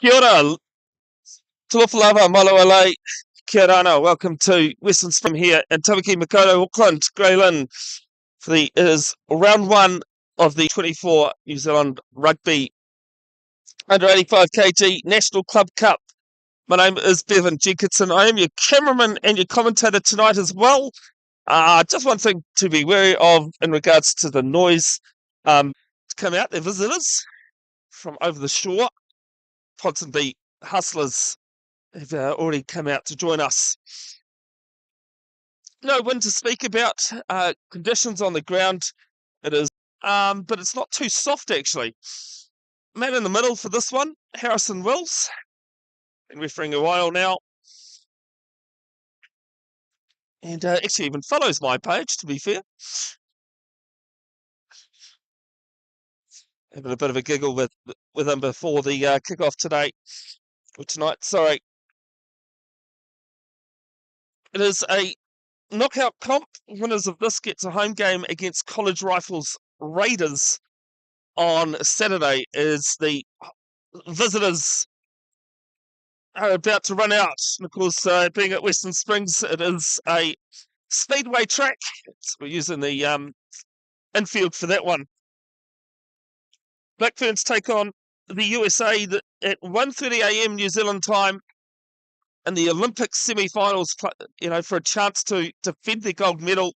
Kia ora, Tuafalava, Malawalai, Kia rana. Welcome to Western Spring here in Tamaki Makaurau, Auckland, Lynn. It is round one of the 24 New Zealand Rugby under 85 kg National Club Cup. My name is Bevan Jenkinson. I am your cameraman and your commentator tonight as well. Just one thing to be wary of in regards to the noise. To come out, the visitors from over the shore, Ponsonby Hustlers, have already come out to join us. No wind to speak about. Conditions on the ground, it is, but it's not too soft actually. Man in the middle for this one, Harrison Wills. Been refereeing a while now, and actually even follows my page. To be fair, having a bit of a giggle with him before the kickoff today or tonight. Sorry, it is a knockout comp. Winners of this gets a home game against College Rifles Raiders on Saturday. Is the visitors are about to run out. And of course, being at Western Springs, it is a speedway track. So we're using the infield for that one. Black Ferns take on the USA at 1:30 a.m. New Zealand time in the Olympic semi-finals, for a chance to defend their gold medal.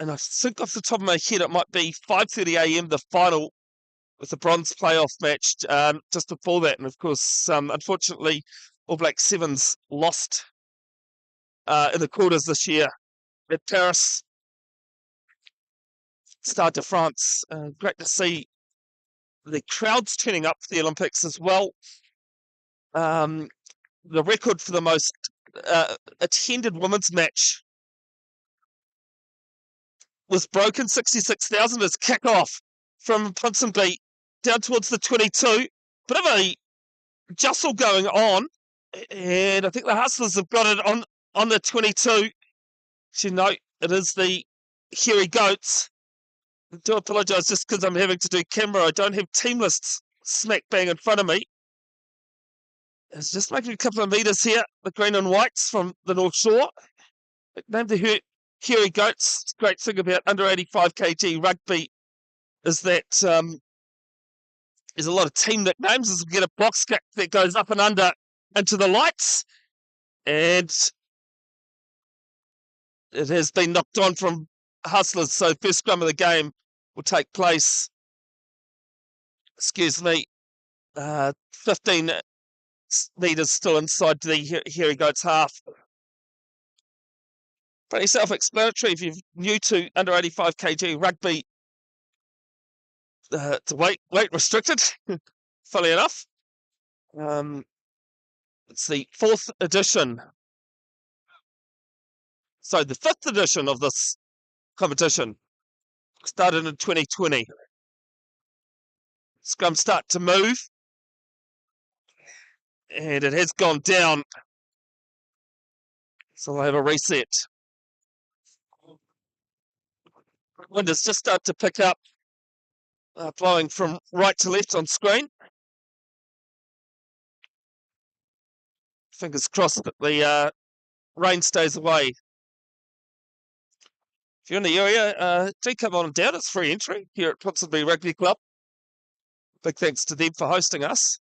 And I think off the top of my head, it might be 5:30 a.m. the final, with the bronze playoff match just before that. And of course, unfortunately, All Black Sevens lost in the quarters this year at Paris. Stade de France. Great to see the crowds turning up for the Olympics as well. The record for the most attended women's match was broken, 66,000 as kick-off from Ponsonby down towards the 22. Bit of a jostle going on, and I think the Hustlers have got it on the 22. So, no, it is the Hairy Goats. I do apologise just because I'm having to do camera. I don't have team lists smack bang in front of me. It's just making a couple of metres here, the green and whites from the North Shore. Named the Hairy Goats. Great thing about under 85 kg rugby is that there's a lot of team nicknames. As we get a box kick that goes up and under into the lights, and it has been knocked on from Hustlers. So first scrum of the game will take place. 15 metres still inside the Hairy Goats half. Pretty self-explanatory if you're new to under 85 kg rugby. It's weight restricted, fully enough. It's the fourth edition. So the fifth edition of this competition started in 2020. Scrum start to move, and it has gone down. So I'll have a reset. Wind has just started to pick up, blowing from right to left on screen. Fingers crossed that the rain stays away. If you're in the area, do come on down. It's free entry here at Ponsonby Rugby Club. Big thanks to them for hosting us.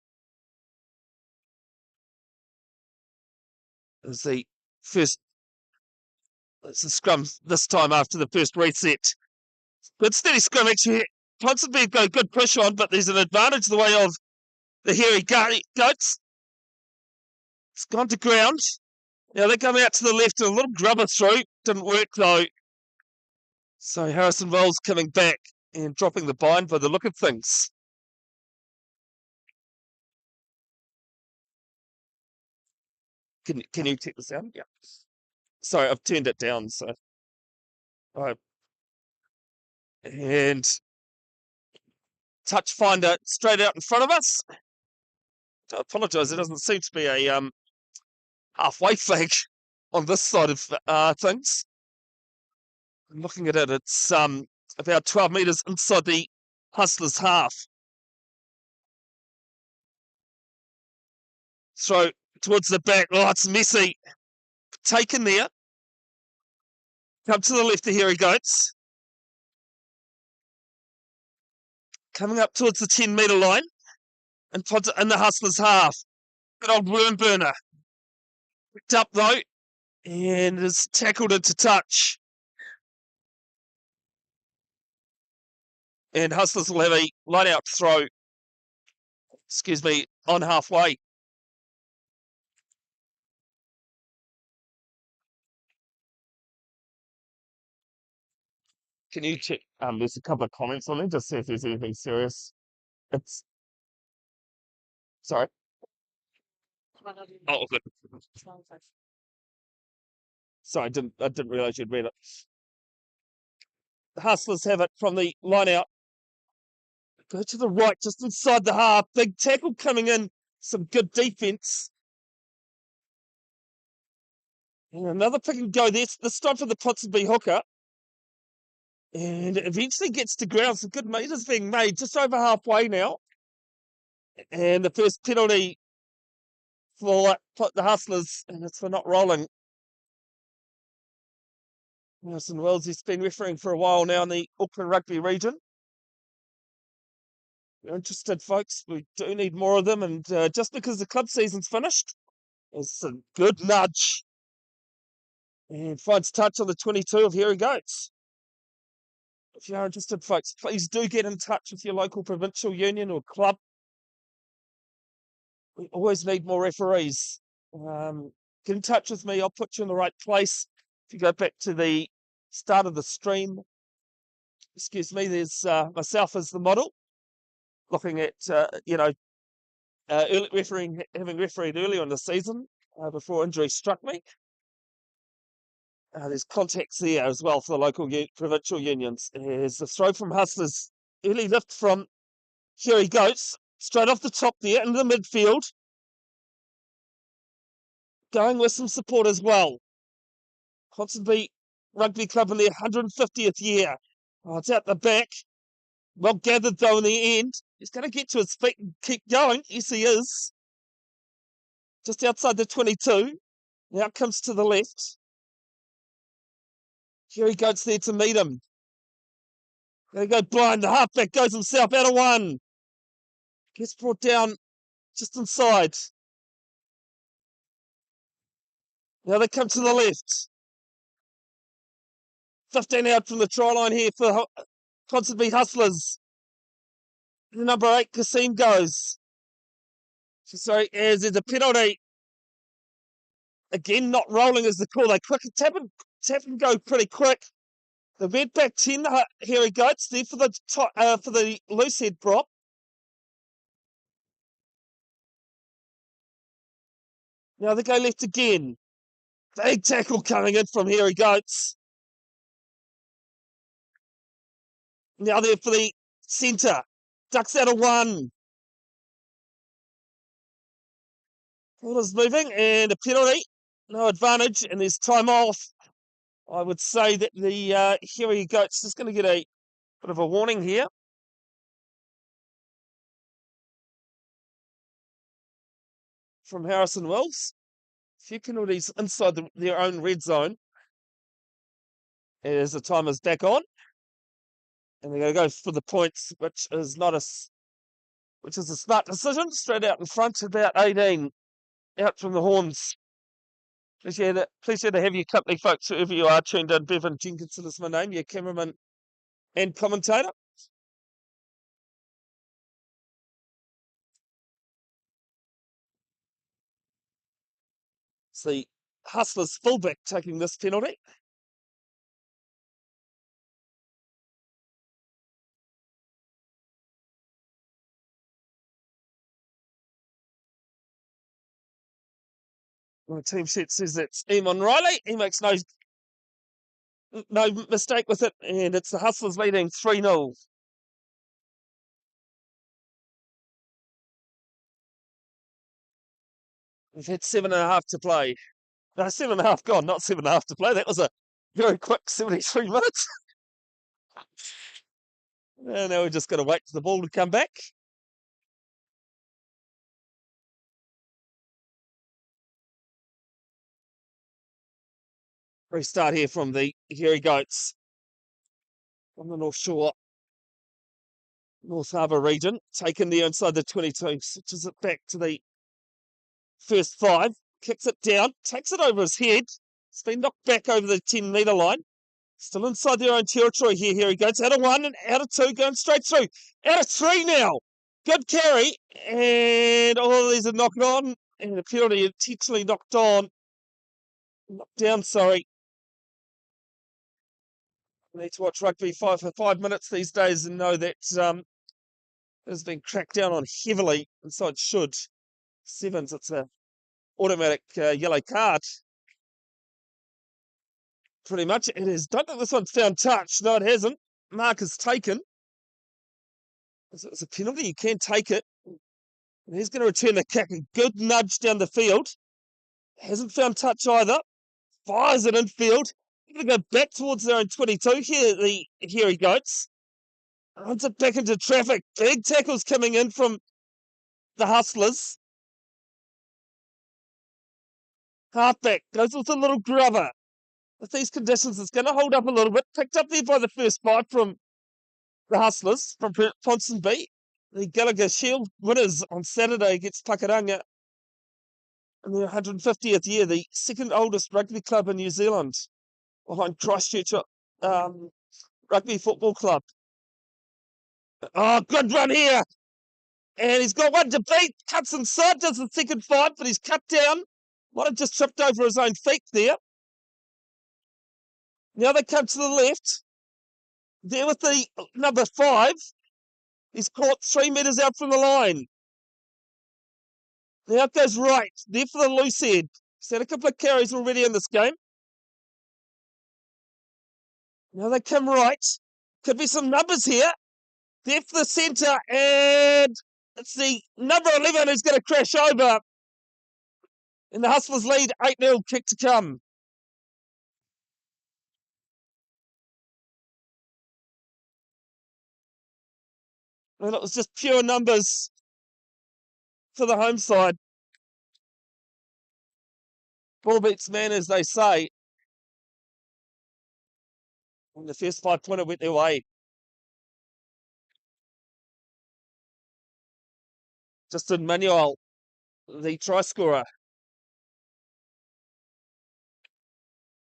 It's the scrum this time after the first reset. Good steady scrum actually. Ponsonby got a good push on, but there's an advantage the way of the Hairy Goats. It's gone to ground. Now they come out to the left and a little grubber through. Didn't work though. So Harrison Wills coming back and dropping the bind by the look of things. Can you check this out? Yeah. Sorry, I've turned it down. So, and touch finder straight out in front of us. I apologise. There doesn't seem to be a halfway flag on this side of things. I'm looking at it. It's about 12 metres inside the Hustlers half. Throw towards the back. Oh, it's messy. Taken there. Come to the left, here he goes. Coming up towards the 10-metre line. And puts it in the Hustlers' half. Good old worm burner. Picked up, though. And is tackled into touch. And Hustlers will have a line-out throw. Excuse me, on halfway. Can you check? There's a couple of comments on there. Just see if there's anything serious. It's sorry. Oh, good. Sorry, I didn't realise you'd read it. The Hustlers have it from the line out. Go to the right, just inside the half. Big tackle coming in. Some good defence. And another pick and go there. This time for the Ponsonby hooker. And eventually gets to ground. Some good metres being made. Just over halfway now. And the first penalty for the Hustlers. And it's for not rolling. Nelson Wells, he's been refereeing for a while now in the Auckland rugby region. We're interested, folks. We do need more of them. And just because the club season's finished, it's a good nudge. And finds touch on the 22 of Here He Goes. If you are interested, folks, please do get in touch with your local provincial union or club. We always need more referees. Get in touch with me. I'll put you in the right place. If you go back to the start of the stream, excuse me, there's myself as the model, looking at, early refereeing, having refereed earlier in the season before injury struck me. There's contacts there as well for the local provincial unions. There's a throw from Hustlers. Early lift from Here He Goes. Straight off the top there into the midfield. Going with some support as well. Ponsonby Rugby Club in their 150th year. Oh, it's out the back. Well gathered though in the end. He's going to get to his feet and keep going. Yes, he is. Just outside the 22. Now comes to the left. Here he goes there to meet him. There he go blind. The halfback goes himself out of one. Gets brought down just inside. Now they come to the left. 15 out from the try line here for Ponsonby Hustlers. Number 8, Kasim goes. Sorry, as there's a penalty. Again, not rolling is the call. They quick tap and go pretty quick. The red back 10, Here He Goes there for the loose head prop. Now they go left again. Big tackle coming in from Here He Goes. Now there for the centre. Ducks out of one. Ball is moving and a penalty. No advantage and there's time off. I would say that the Here He Goes is going to get a bit of a warning here. From Harrison Wells. A few penalties inside their own red zone. As the time is back on. And they're going to go for the points, which is a smart decision. Straight out in front, about 18. Out from the horns. Pleasure to have you company, folks, whoever you are tuned in. Bevan Jenkinson is my name, your cameraman and commentator. It's the Hustlers fullback taking this penalty. My team sheet says it's Eamon Riley. He makes no mistake with it, and it's the Hustlers leading 3-0. We've had 7.5 to play. No, 7.5 gone, not 7.5 to play. That was a very quick 73 minutes. And now we're just going to wait for the ball to come back. Restart here from the Hairy Goats on the North Shore, North Harbour region, taken there inside the 22, switches it back to the first 5, kicks it down, takes it over his head. It's been knocked back over the 10-metre line. Still inside their own territory here. Here he goes. Out of 1 and out of 2, going straight through. Out of 3 now. Good carry. And all these are knocked on. And the penalty intentionally knocked on. Knocked down, sorry. I need to watch rugby for 5 minutes these days and know that has been cracked down on heavily. And so it should. 7s, it's a automatic yellow card. Pretty much it is. Don't think this one's found touch. No, it hasn't. Mark is taken. It's a penalty. You can take it. And he's going to return the kick. A good nudge down the field. Hasn't found touch either. Fires it infield. Going to go back towards their own 22. Here he goes. Runs it back into traffic. Big tackles coming in from the Hustlers. Halfback goes with a little grubber. With these conditions, it's going to hold up a little bit. Picked up there by the first 5 from the Hustlers, from Ponsonby. The Gallagher Shield winners on Saturday against Takaranga in their 150th year, the second oldest rugby club in New Zealand, behind Christchurch Rugby Football Club. Oh, good run here. And he's got one to beat. Cuts inside, does the second 5, but he's cut down. Might have just tripped over his own feet there. Now they come to the left. There with the number 5. He's caught 3 metres out from the line. Now it goes right. There for the loose head. He's had a couple of carries already in this game. Now they come right. Could be some numbers here. There for the centre. And it's the number 11 who's going to crash over. And the Hustlers lead 8-0, kick to come. And it was just pure numbers for the home side. Ball beats man, as they say. And the first 5-pointer went their way. Justin Manuel, the try scorer.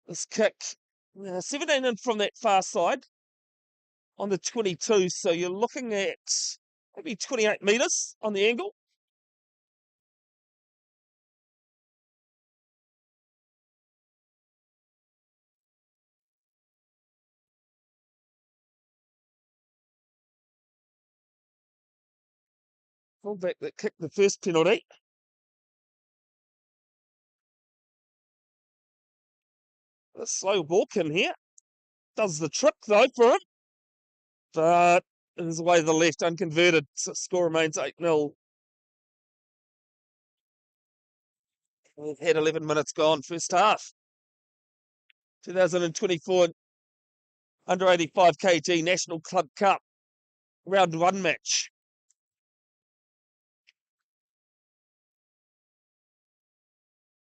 This kick, 17 in from that far side on the 22. So you're looking at maybe 28 metres on the angle. Fullback that kicked the first penalty. A slow walk in here. Does the trick though for him. But it is away to the left, unconverted. So score remains 8-0. We've had 11 minutes gone, first half. 2024 under 85 kg National Club Cup round 1 match.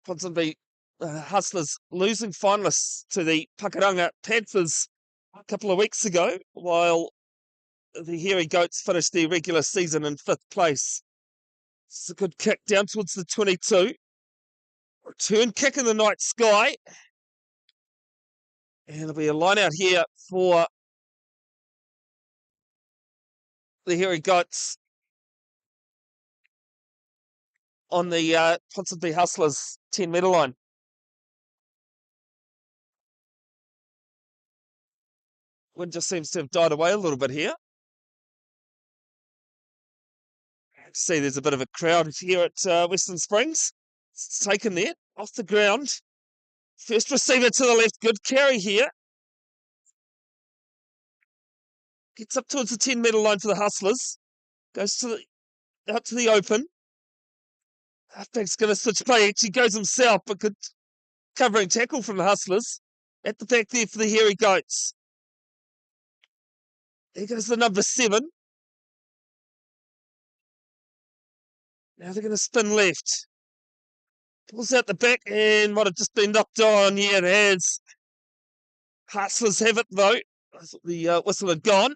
Ponsonby Hustlers losing finalists to the Pakuranga Panthers a couple of weeks ago, while the Hairy Goats finished their regular season in 5th place. It's a good kick down towards the 22. Return kick in the night sky. And there'll be a line out here for the Hairy Goats on the Ponsonby Hustlers 10-metre line. Wind just seems to have died away a little bit here. See, there's a bit of a crowd here at Western Springs. It's taken there, off the ground. First receiver to the left, good carry here. Gets up towards the 10-metre line for the Hustlers. Goes out to the open. Halfback's going to switch play. Actually goes himself, but good covering tackle from the Hustlers. At the back there for the Hairy Goats. There goes the number 7. Now they're going to spin left. Pulls out the back and might have just been knocked on. Yeah, it has. Hustlers have it, though. The whistle had gone.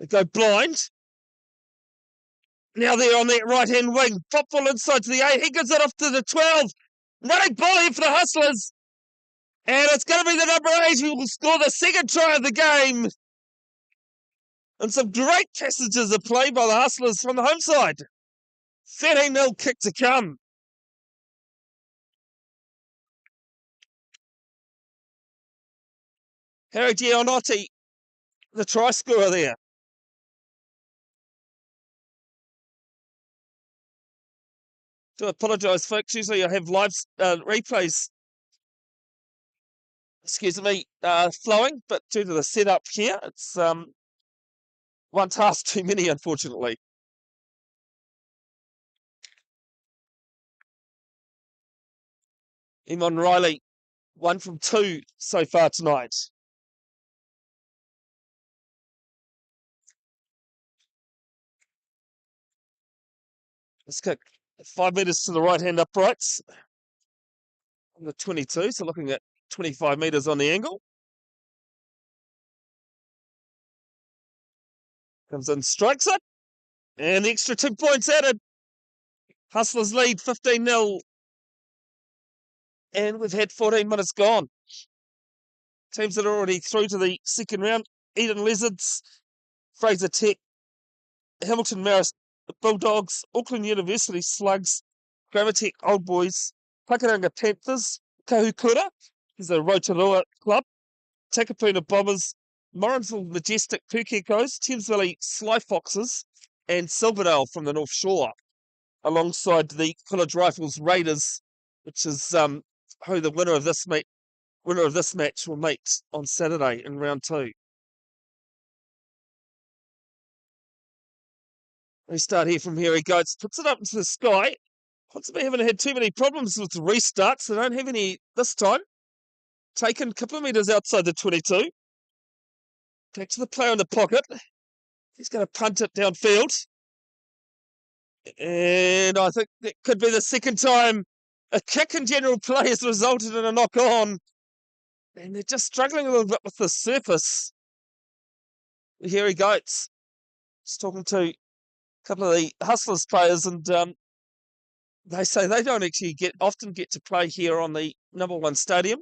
They go blind. Now they're on that right-hand wing. Football inside to the 8. He gives it off to the 12. Running ball here for the Hustlers. And it's going to be the number 8 who will score the second try of the game. And some great passages of play by the Hustlers from the home side. 13-0 kick to come. Harry Gianotti, the try scorer there. Do apologise, folks. Usually I have live replays, flowing, but due to the setup here, it's one task too many, unfortunately. Eamon Riley, 1 from 2 so far tonight. Let's kick 5 metres to the right-hand uprights. On the 22, so looking at 25 metres on the angle. Comes in, strikes it. And the extra 2 points added. Hustlers lead 15-0. And we've had 14 minutes gone. Teams that are already through to the second round. Eden Lizards, Fraser Tech, Hamilton Marist Bulldogs, Auckland University Slugs, Gravitech Old Boys, Pakuranga Panthers, Kahukura is a Rotorua club, Takapuna Bombers, Morrinsville Majestic Pukekos, Thames Valley Sly Foxes, and Silverdale from the North Shore, alongside the College Rifles Raiders, which is who the winner of this match will meet on Saturday in round 2. Restart here from here he goes, puts it up into the sky. Ponsonby haven't had too many problems with the restarts. They don't have any this time. Taken a couple of metres outside the 22. Back to the player in the pocket. He's going to punt it downfield. And I think that could be the second time a kick in general play has resulted in a knock-on. And they're just struggling a little bit with the surface. Here he goes. Just talking to a couple of the Hustlers players, and they say they don't actually often get to play here on the number 1 stadium.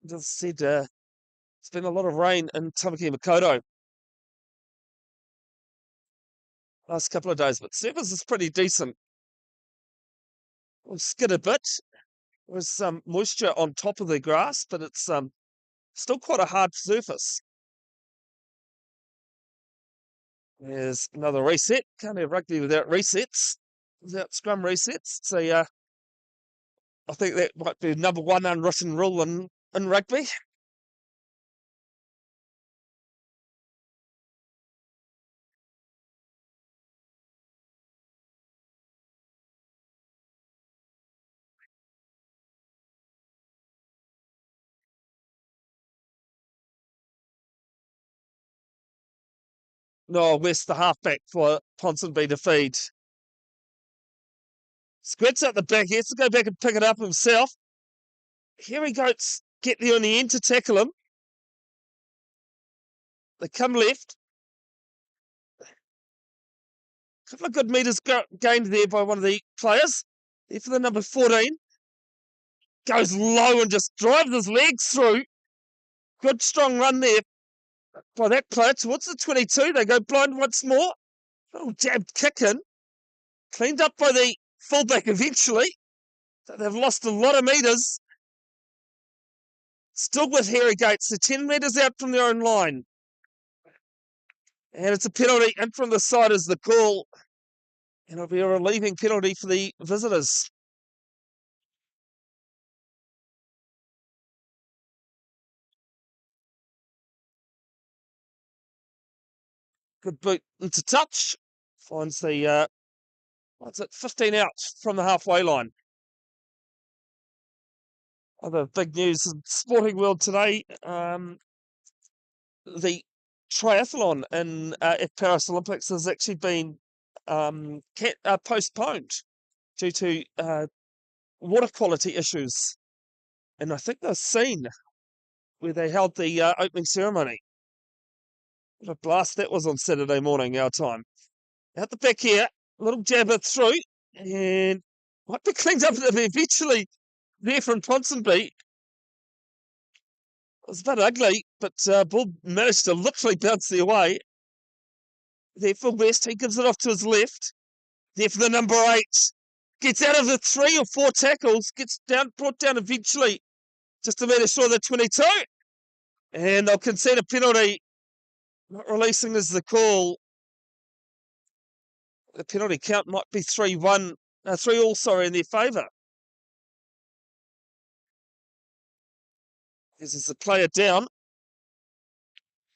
As I said, it's been a lot of rain in Tamaki Makaurau last couple of days, but surface is pretty decent. We'll skid a bit. There's some moisture on top of the grass, but it's still quite a hard surface. There's another reset. Can't have rugby without resets, without scrum resets. So I think that might be number 1 unwritten rule in rugby. No, West the halfback for Ponsonby to feed. Squirts out the back. He has to go back and pick it up himself. Here he goes. Get there on the end to tackle him. They come left. A couple of good metres gained there by one of the players. There for the number 14. Goes low and just drives his legs through. Good strong run there by that player towards the 22. They go blind once more. Little jabbed kick in. Cleaned up by the fullback eventually. So they've lost a lot of metres. Still with Harry Gates. They're 10 metres out from their own line. And it's a penalty in from the side is the call. And it'll be a relieving penalty for the visitors. Good boot into touch. Finds the, what's it, 15 out from the halfway line. Other big news in sporting world today. The triathlon in at Paris Olympics has actually been postponed due to water quality issues. And I think they've seen where they held the opening ceremony. What a blast that was on Saturday morning, our time. Out the back here, a little jabber through, and might be cleaned up eventually there from Ponsonby. It was a bit ugly, but ball managed to literally bounce their way. There for West, he gives it off to his left. There for the number 8. Gets out of the 3 or 4 tackles, gets brought down eventually, just to make sure the 22. And they'll concede a penalty. Not releasing is the call. The penalty count might be 3-1, 3-all, sorry, in their favour. This is the player down.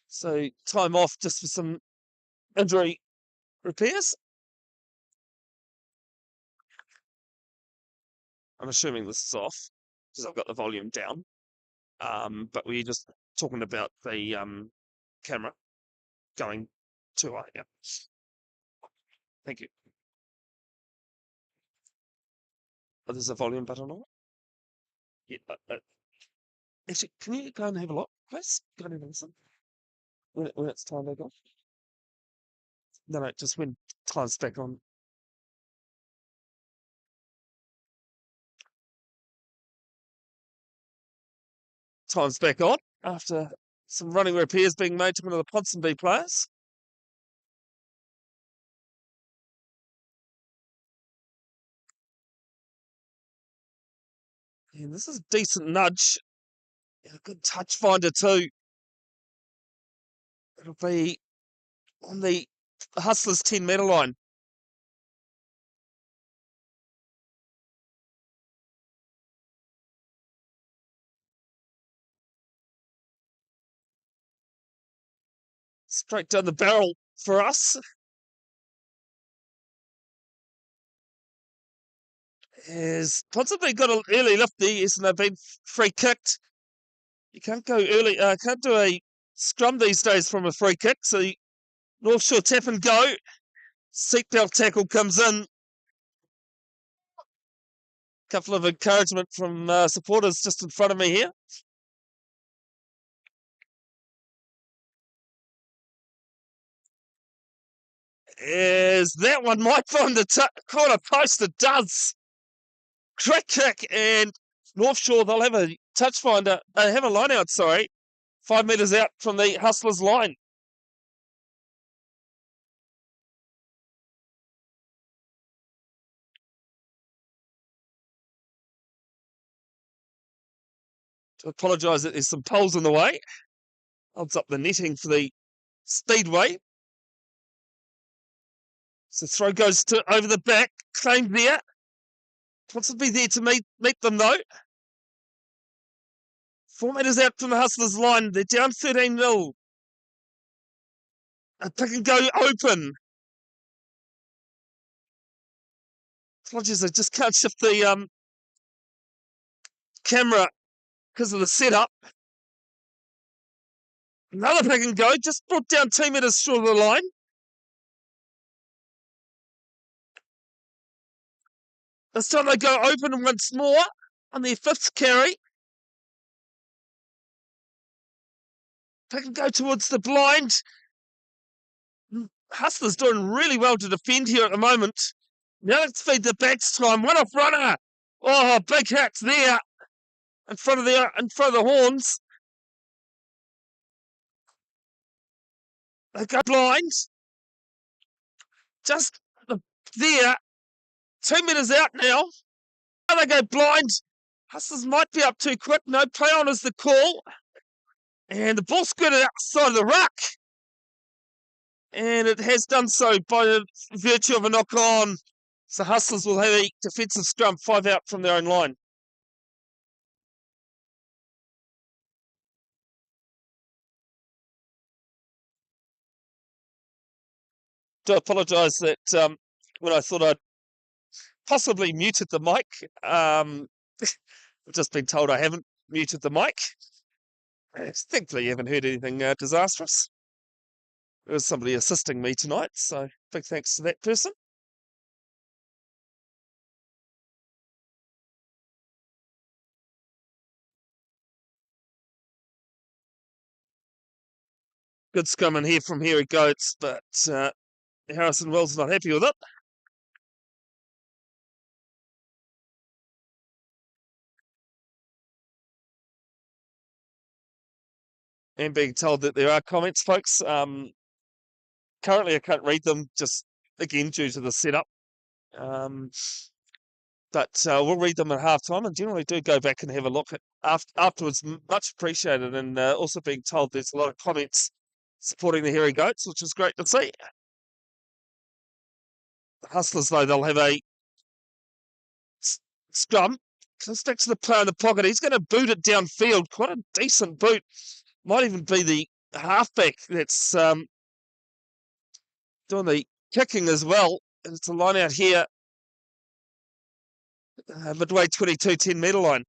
So time off just for some injury repairs. I'm assuming this is off because I've got the volume down. But we're just talking about the camera going too high. Yeah. Thank you. Oh, there's a volume button on it. Yeah. Actually, can you go and have a look, please? Go and have a listen. When it's time to go. No, just when time's back on. Time's back on after some running repairs being made to one of the Ponsonby players. And this is a decent nudge. A good touch finder too. It'll be on the Hustlers 10-metre line. Straight down the barrel for us. As Ponsonby got an early lift there, and they've been free kicked. You can't go early, can't do a scrum these days from a free kick, so North Shore tap and go. Seatbelt tackle comes in. Couple of encouragement from supporters just in front of me here. As that one might find the corner post, it does. Great kick, and North Shore, they'll have a touch finder, have a line out, sorry, 5 metres out from the Hustlers line. To apologise that there's some poles in the way. Holds up the netting for the Speedway. So throw goes to over the back, claimed there. Wants to be there to meet them though. 4 metres out from the Hustlers line. They're down 13-0. A pick and go open. Apologies, I just can't shift the camera because of the setup. Another pick and go, just brought down 2 metres short of the line. This time they go open once more on their 5th carry. Pick and go towards the blind. Hustlers doing really well to defend here at the moment. Now let's feed the backs time. One off runner. Oh, big hits there in front of the horns. They go blind. Just there. 2 metres out now. Now they go blind. Hustlers might be up too quick. No, play on is the call. And the ball skirted outside of the ruck. And it has done so by virtue of a knock on. So Hustlers will have a defensive scrum 5 out from their own line. Do apologise that when I thought I'd possibly muted the mic, I've just been told I haven't muted the mic. Thankfully, you haven't heard anything disastrous. There was somebody assisting me tonight, so big thanks to that person. Good scrum in here from Hairy Goats, but Harrison Will's not happy with it. And being told that there are comments, folks. Currently, I can't read them, just again due to the setup. But we'll read them at halftime, and generally do go back and have a look at afterwards. Much appreciated, and also being told there's a lot of comments supporting the Hairy Goats, which is great to see. The Hustlers, though, they'll have a scrum. Comes back to the player in the pocket. He's going to boot it downfield. Quite a decent boot. Might even be the halfback that's doing the kicking as well. And it's a line out here, midway 22, 10 metre line.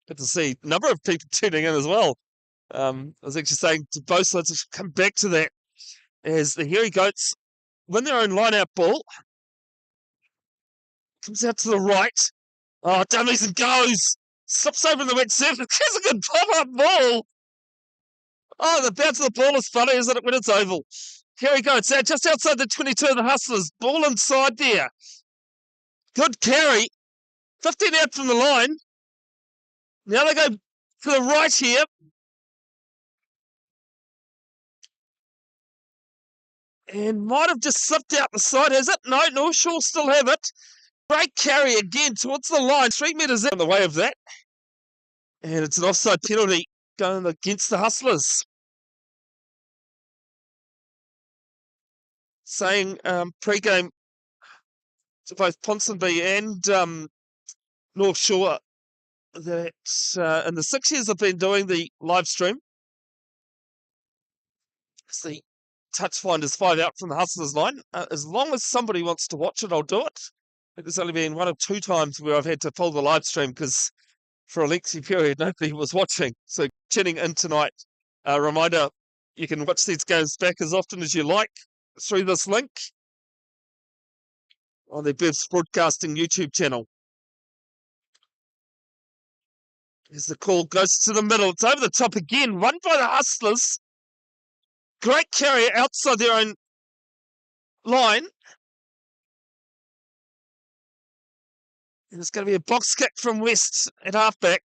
Good to see a number of people tuning in as well. I was actually saying to both sides, to come back to that as the Hairy Goats win their own line-out ball. Comes out to the right. Oh, dummies and goes. Slips over the wet surface. It's a good pop-up ball. Oh, the bounce of the ball is funny, isn't it, when it's oval? Here we go. It's just outside the 22 of the Hustlers. Ball inside there. Good carry. 15 out from the line. Now they go to the right here. And might have just slipped out the side, has it? No, North Shore still have it. Great carry again towards the line. 3 metres out in the way of that. And it's an offside penalty going against the Hustlers. Saying pre-game to both Ponsonby and North Shore that in the 6 years I've been doing the live stream, it's the touch finder's 5 out from the Hustlers line. As long as somebody wants to watch it, I'll do it. There's only been 1 or 2 times where I've had to pull the live stream because for a lengthy period nobody was watching. So tuning in tonight, reminder, you can watch these games back as often as you like through this link on the Bibbs Broadcasting YouTube channel. As the call goes to the middle, it's over the top again, run by the Hustlers. Great carry outside their own line. And it's going to be a box kick from West at halfback.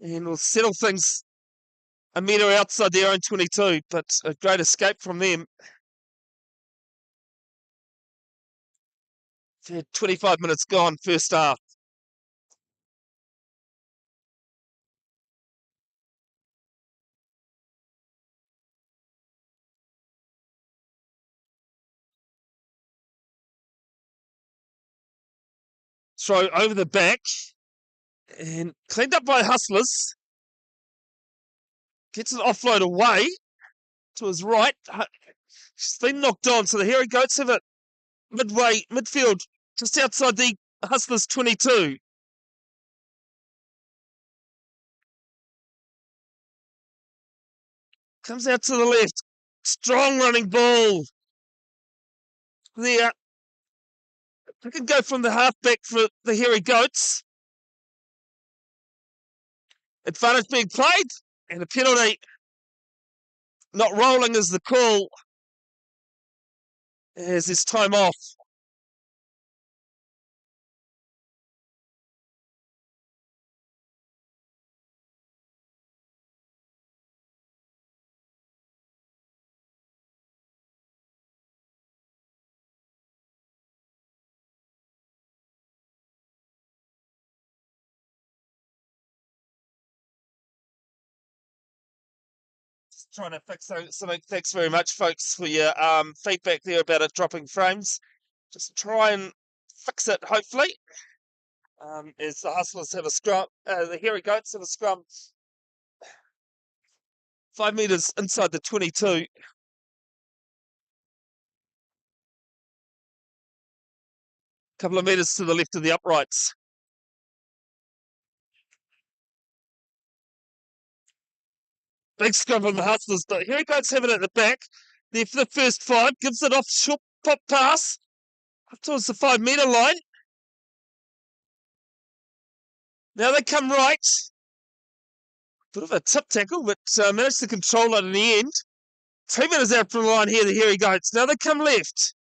And we'll settle things a metre outside their own 22, but a great escape from them. 25 minutes gone, first half. Throw over the back and cleaned up by Hustlers. Gets an offload away to his right. She's been knocked on, so the Hairy Goats have it midfield, just outside the Hustlers 22. Comes out to the left. Strong running ball. There. I can go from the halfback for the Hairy Goats. Advantage being played, and a penalty. Not rolling is the call. As this time off. Just trying to fix something. Thanks very much, folks, for your feedback there about it dropping frames. Just try and fix it, hopefully. As the Hustlers have a scrum, the Hairy Goats have a scrum 5 metres inside the 22. Couple of metres to the left of the uprights. Big scrum from the Hustlers, but here he goes, have it at the back. There for the first 5, gives it off, short pop pass up towards the 5-metre line. Now they come right. Bit of a tip tackle, but managed to control it in the end. 2 metres out from the line here, he goes. Now they come left.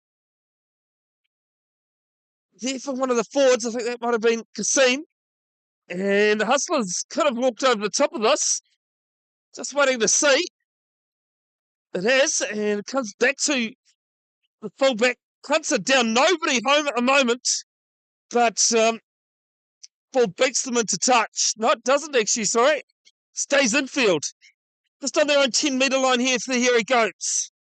There for one of the forwards, I think that might have been Kasim. And the Hustlers could have walked over the top of this. Just waiting to see. It has, and it comes back to the fullback. Hunts it down. Nobody home at the moment. But ball beats them into touch. No, it doesn't actually, sorry. Stays infield. Just on their own 10-metre line here for the Hairy Goats.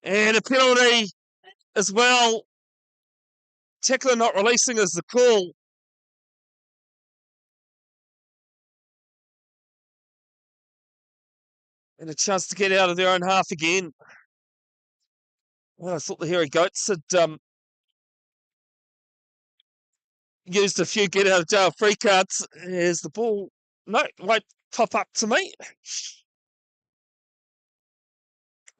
And a penalty as well. Tackler not releasing is the call. And a chance to get out of their own half again. Well, I thought the Hairy Goats had used a few get out of jail free cards. As the ball, no, won't pop up to me.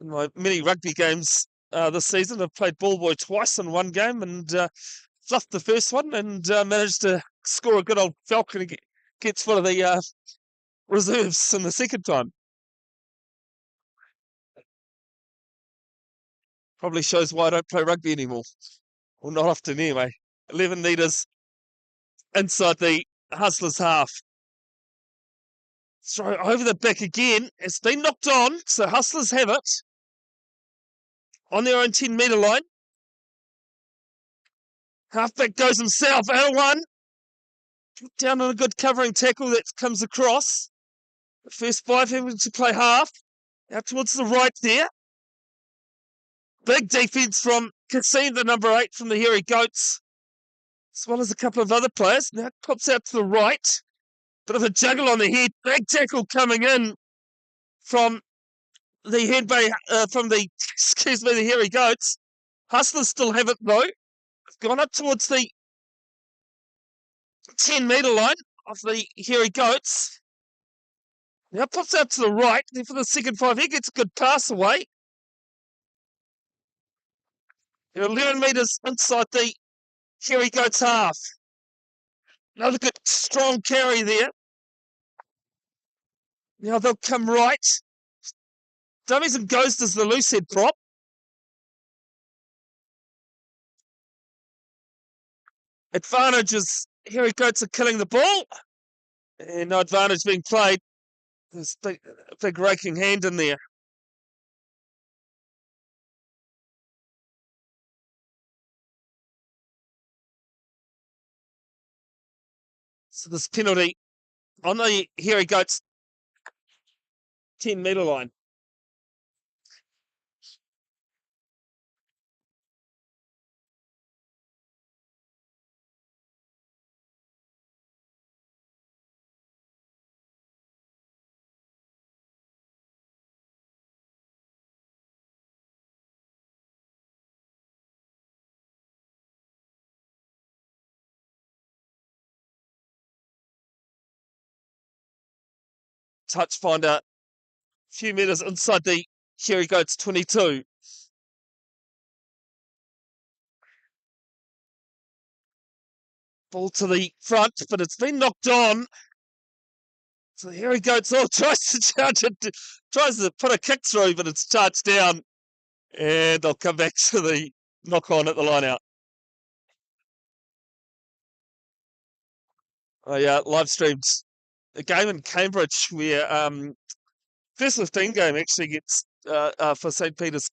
In my many rugby games this season, I've played ball boy twice in one game and fluffed the first one and managed to score a good old falcon against one of the reserves in the second time. Probably shows why I don't play rugby anymore. Well, not often anyway. 11 metres inside the Hustlers' half. Throw over the back again. It's been knocked on, so Hustlers have it. On their own 10-metre line. Halfback goes himself, out of one. Down on a good covering tackle that comes across. The first 5 having to play half. Out towards the right there. Big defence from Kasim, the number 8 from the Hairy Goats. As well as a couple of other players. Now pops out to the right. Bit of a juggle on the head. Big tackle coming in from the head bay, from the, the Hairy Goats. Hustlers still have it though. Gone up towards the 10-metre line of the Hairy Goats. Now pops out to the right. There for the second 5. He gets a good pass away. They're 11 metres inside the Hairy Goats half. Another good strong carry there. Now they'll come right. Dummies and Ghost as the loose head prop. Advantage is Hairy Goats are killing the ball. And no advantage being played. There's a big raking hand in there. So this penalty on the Hairy Goats 10-metre line. Touch finder a few metres inside the Hairy Goats 22. Ball to the front, but it's been knocked on. So the Hairy Goats tries to charge it, tries to put a kick through, but it's charged down. And they'll come back to the knock on at the line out. Oh yeah, live streamed a game in Cambridge where first 15 game actually gets for St. Peter's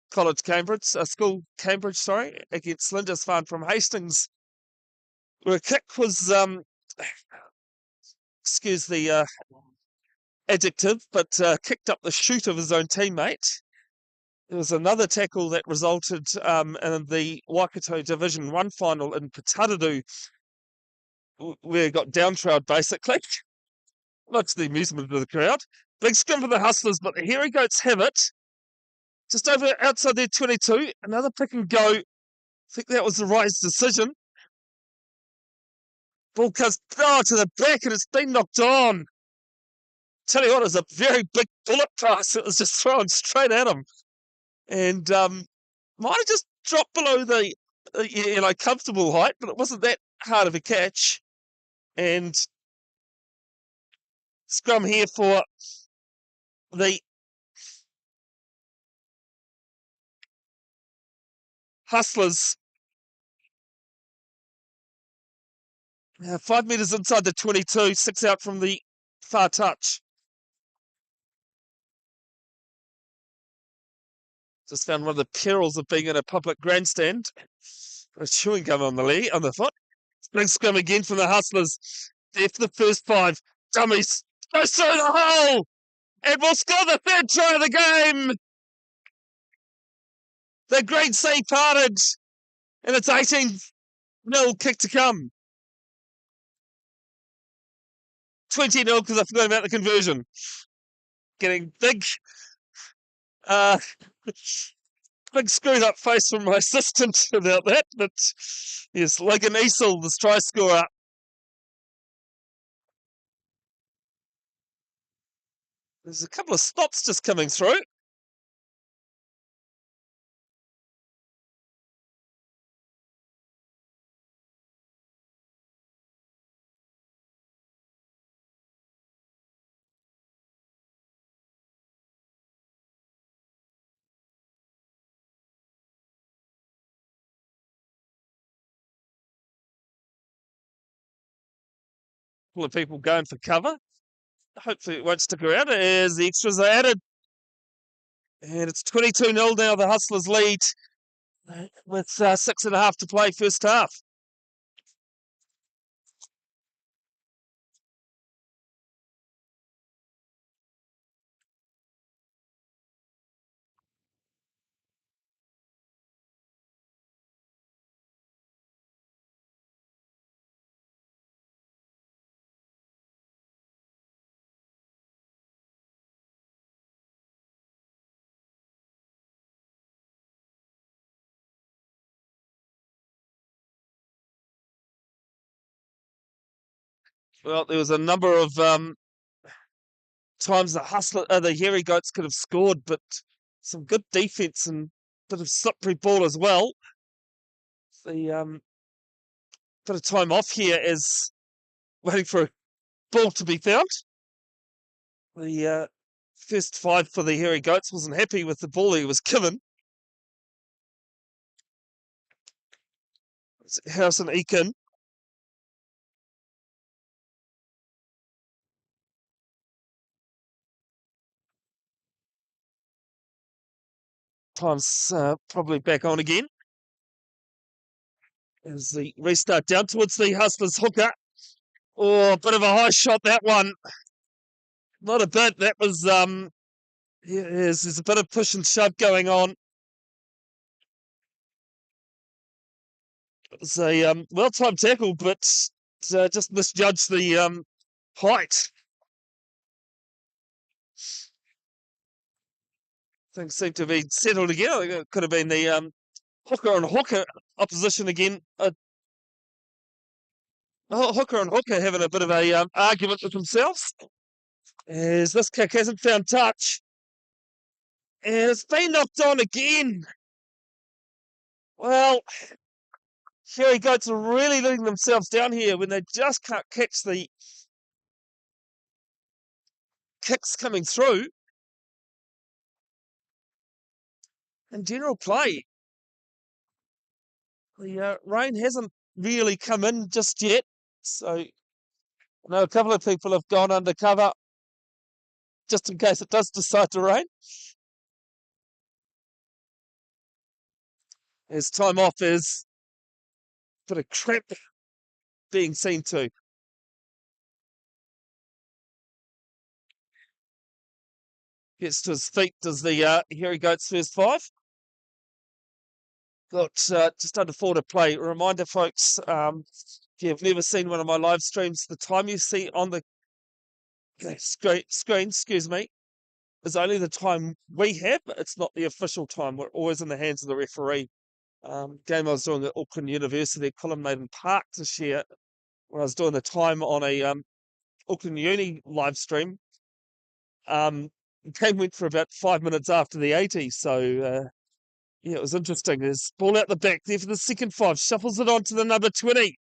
College Cambridge, school Cambridge, sorry, against Linda's Farm from Hastings. Where a kick was excuse the adjective, but kicked up the chute of his own teammate. There was another tackle that resulted in the Waikato Division 1 final in Pataruru, where it got downtrailed basically. Much to the amusement of the crowd. Big scrum for the Hustlers, but the Hairy Goats have it. Just over outside their 22. Another pick and go. I think that was the right decision. Ball comes to the back and it's been knocked on. tell you what, it was a very big bullet pass. It was just thrown straight at him. And might have just dropped below the comfortable height, but it wasn't that hard of a catch. And scrum here for the Hustlers. 5 metres inside the 22, 6 out from the far touch. Just found one of the perils of being in a public grandstand. A chewing gum on the foot. Big scrum again from the Hustlers. There for the first 5. Dummies goes through the hole and will score the 3rd try of the game. The Great Sea parted, and it's 18-0 kick to come. 20-0 because I forgot about the conversion. Getting big, big screwed up face from my assistant about that. But yes, like an Easel, this try scorer. There's a couple of stops just coming through. A couple of people going for cover. Hopefully it won't stick around as the extras are added. And it's 22-0 now, the Hustlers lead with 6.5 to play first half. Well, there was a number of times the Hairy Goats could have scored, but some good defense and bit of slippery ball as well. The bit of time off here is waiting for a ball to be found. The first 5 for the Hairy Goats wasn't happy with the ball he was given. It's Harrison Eakin. Time's probably back on again. As the restart down towards the Hustlers hooker. Oh, a bit of a high shot, that one. Not a bit. That was, there's a bit of push and shove going on. It was a well-timed tackle, but just misjudged the height. Things seem to be settled again. I think it could have been the hooker and hooker opposition again. Hooker and hooker having a bit of a argument with themselves. As this kick hasn't found touch. And it's been knocked on again. Well, Hairy Goats are really letting themselves down here when they just can't catch the kicks coming through. In general play, the rain hasn't really come in just yet. So I know a couple of people have gone undercover just in case it does decide to rain. As time off is a bit of crap being seen to. Gets to his feet, does the Hairy Goats first 5. Got just under 4 to play. A reminder, folks, if you've never seen one of my live streams, the time you see on the screen, is only the time we have. It's not the official time. We're always in the hands of the referee. Game I was doing at Auckland University, Colin Park this year, when I was doing the time on a Auckland Uni live stream. Game went for about 5 minutes after the 80, so yeah, it was interesting. There's ball out the back there for the second five, shuffles it on to the number 20.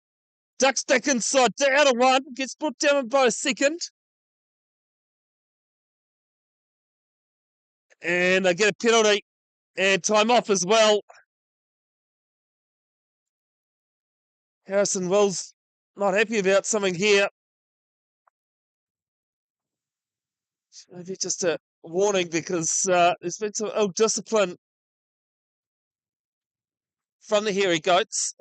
Ducks back inside, out of one, gets brought down by a second. And they get a penalty and time off as well. Harrison Wills not happy about something here. Maybe just a warning because there's been some ill discipline from the Hairy Goats.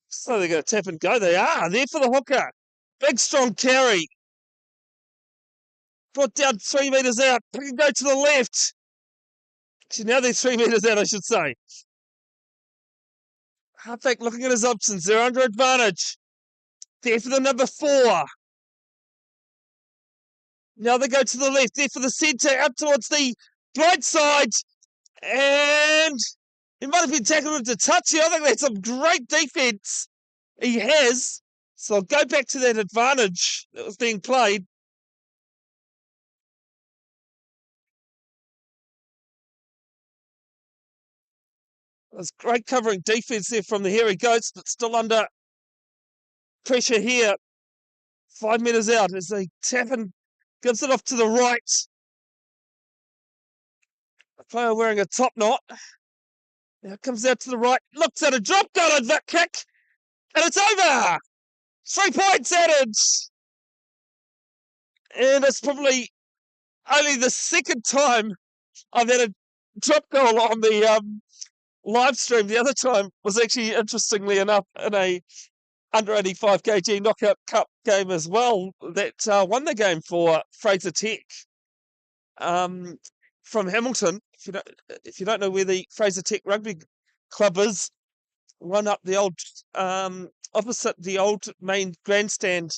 So they're going to tap and go. They are there for the hooker. Big strong carry. Brought down 3 metres out. They can go to the left. Actually, now they're 3 metres out, I should say. Halfback looking at his options. They're under advantage. There for the number 4. Now they go to the left. There for the centre. Up towards the right side. And he might have been tackled into touch here. I think that's some great defence he has. So I'll go back to that advantage that was being played. There's great covering defence there from the Hairy Goats, but still under pressure here. 5 metres out as they tap and gives it off to the right. A player wearing a top knot. Now comes out to the right, looks at a drop goal and that kick, and it's over. 3 points added. And it's probably only the second time I've had a drop goal on the live stream. The other time was actually, interestingly enough, in a under 85 kg knockout cup game as well that won the game for Fraser Tech from Hamilton. If you don't know where the Fraser Tech Rugby Club is, one up the old opposite the old main grandstand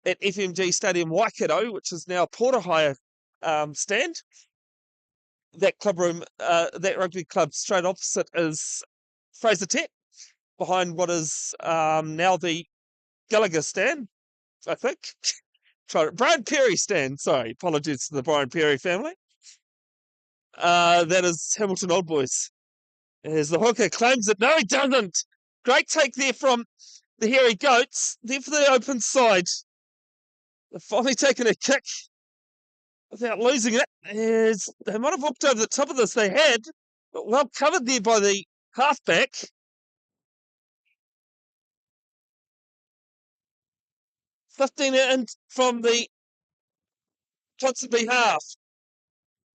at FMG Stadium Waikato, which is now Porter Hire stand. That club room, that rugby club straight opposite is Fraser Tech, behind what is now the Gallagher stand, I think. Brian Perry stand, sorry, apologies to the Brian Perry family. That is Hamilton Old Boys. As the hooker claims it, no he doesn't. Great take there from the Hairy Goats, there for the open side. They've finally taken a kick without losing it. As they might have walked over the top of this, they had, but well covered there by the halfback. $15 in from the Ponsonby half.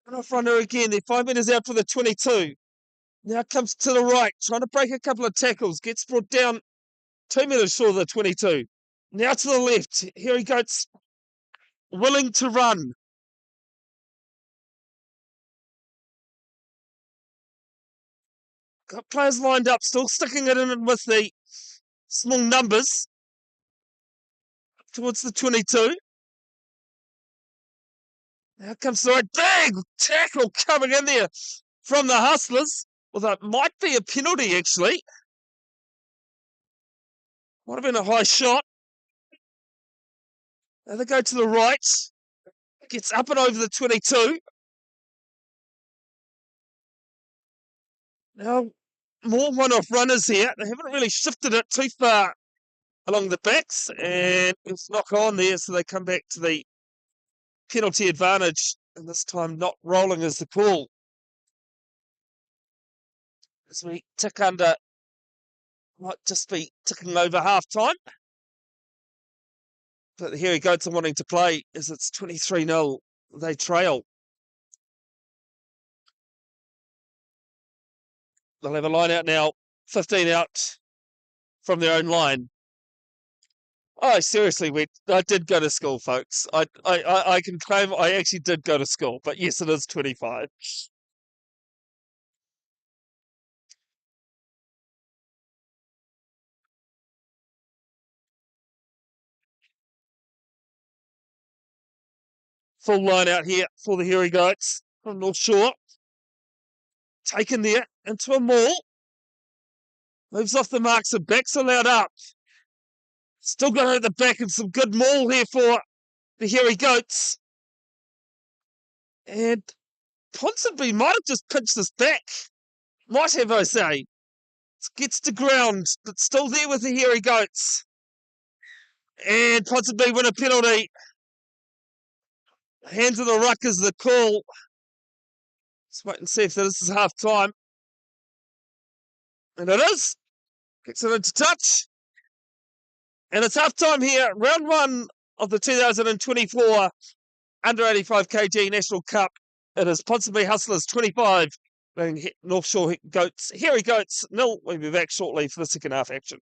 And off runner again. They're 5 metres out for the 22. Now comes to the right, trying to break a couple of tackles. Gets brought down 2 metres short of the 22. Now to the left. Here he goes, willing to run. Got players lined up, still sticking it in with the small numbers. Towards the 22. Now comes the right, big tackle coming in there from the Hustlers. Well, that might be a penalty, actually. Might have been a high shot. Now they go to the right. Gets up and over the 22. Now, more one-off runners here. They haven't really shifted it too far along the backs, and it's knock on there, so they come back to the penalty advantage, and this time not rolling is the call. As we tick under, might just be ticking over half time. But the Hairy Goats are wanting to play as it's 23-0. They trail. They'll have a line out now, 15 out from their own line. Oh, seriously, I did go to school, folks. I can claim I actually did go to school, but yes, it is 25. Full line out here for the Hairy Goats from North Shore. Taken there into a maul. Moves off the mark, so backs allowed up. Still got it at the back and some good maul here for the Hairy Goats. And Ponsonby might have just pinched his back. Might have, I say. Gets to ground, but still there with the Hairy Goats. And Ponsonby win a penalty. Hands in the ruck is the call. Let's wait and see if this is half time. And it is. Kicks it into touch. And it's half time here. Round one of the 2024 Under 85 kg National Cup. It is Ponsonby Hustlers 25. North Shore Goats, Hairy Goats, 0. We'll be back shortly for the second half action.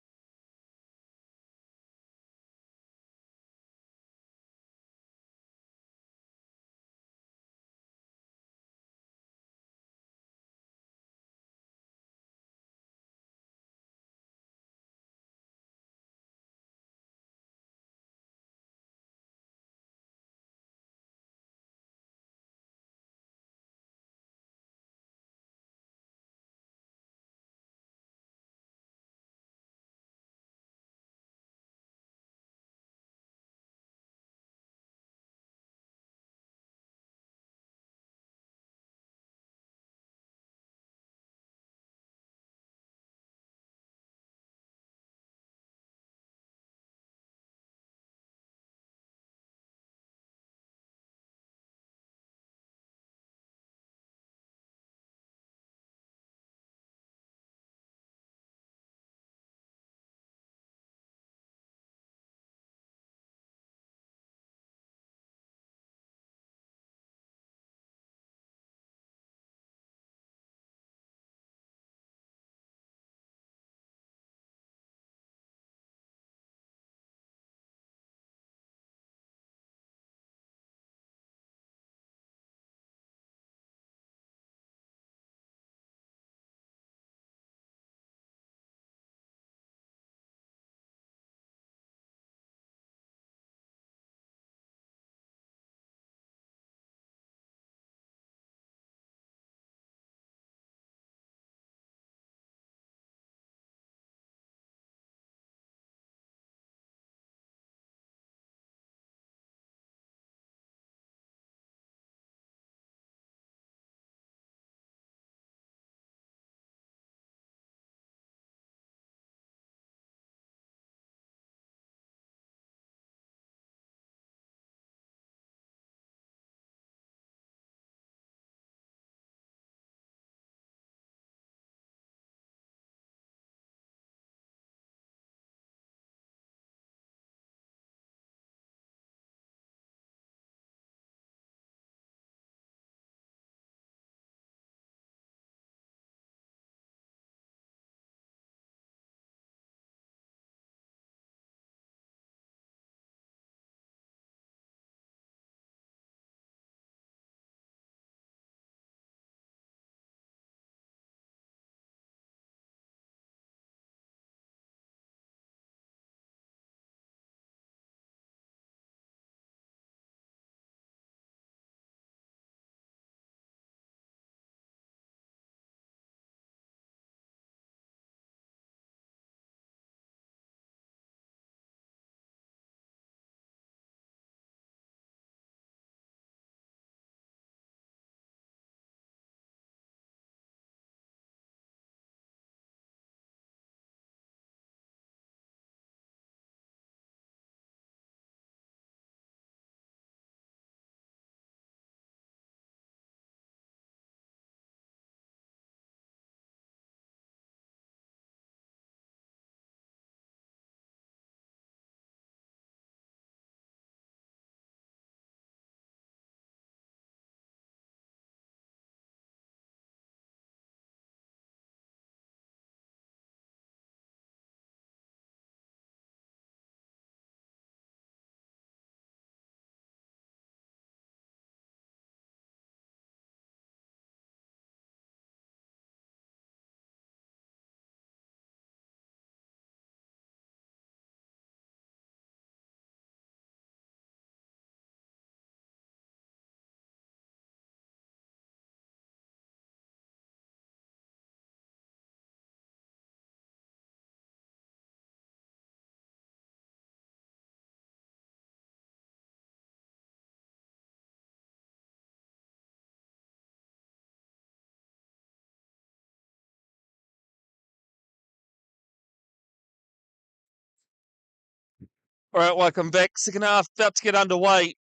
All right, welcome back. Second half about to get underway.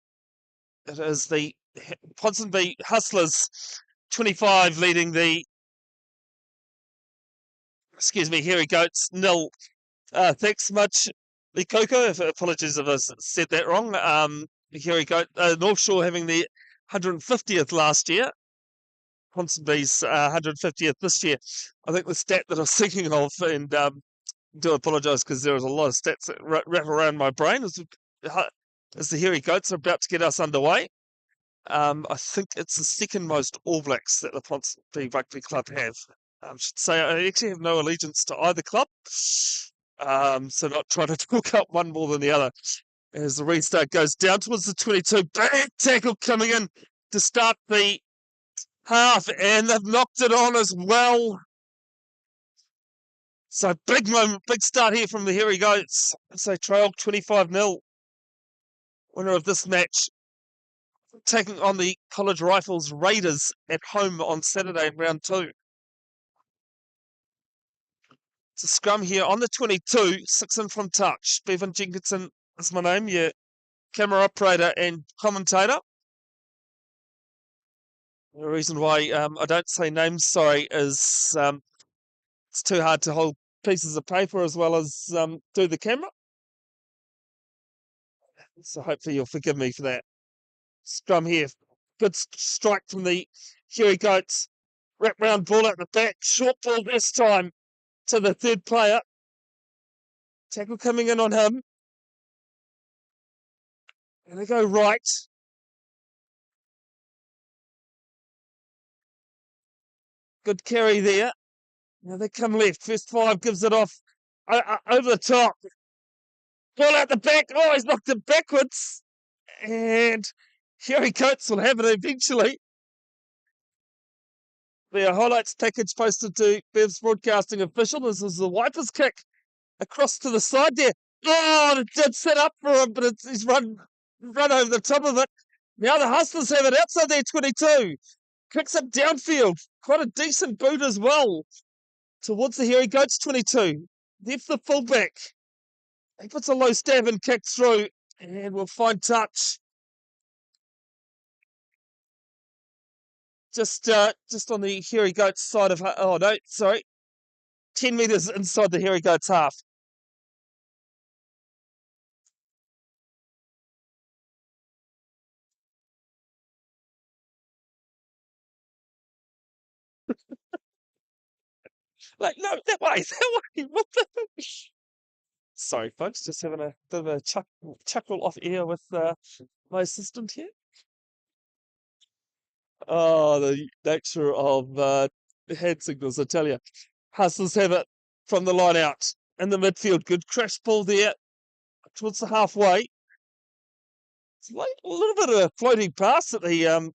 It is the Ponsonby Hustlers 25 leading the, Hairy Goats nil. Thanks much, Likoko. Apologies if I said that wrong. Hairy Goat, North Shore having the 150th last year. Ponsonby's 150th this year. I think the stat that I was thinking of, and do apologise because there was a lot of stats that wrap around my brain, is the Hairy Goats are about to get us underway. I think it's the second most All Blacks that the Ponsonby Rugby Club have. I should say I actually have no allegiance to either club, so not trying to talk up one more than the other. As the restart goes down towards the 22, big tackle coming in to start the half, and they've knocked it on as well. So big moment, big start here from the Hairy Goats. So trail 25-0. Winner of this match taking on the College Rifles Raiders at home on Saturday in round 2. It's a scrum here on the 22, 6 in from touch. Bevan Jenkinson is my name, your camera operator and commentator. The reason why I don't say names, sorry, is it's too hard to hold pieces of paper as well as do the camera. So hopefully you'll forgive me for that. Scrum here. Good strike from the Hairy Goats. Wrap round ball at the back. Short ball this time to the third player. Tackle coming in on him. And they go right. Good carry there. Now they come left. First 5 gives it off over the top. Ball out the back. Oh, he's knocked it backwards. And Hairy Goats will have it eventually. The highlights package posted to Bev's broadcasting official. This is the Wipers kick across to the side there. Oh, it did set up for him, but he's run over the top of it. Now the Hustlers have it outside their 22. Kicks up downfield. Quite a decent boot as well. Towards the Hairy Goats 22. Left the fullback. He puts a low stab and kicks through. And we'll find touch. Just on the Hairy Goats side of... Oh, no, sorry. 10 metres inside the Hairy Goats half. Like, no, that way. What the... Sorry, folks, just having a bit of a chuckle off air with my assistant here. Oh, the nature of hand signals, I tell you. Hustlers have it from the line out in the midfield. Good crash ball there towards the halfway. It's like a little bit of a floating pass that the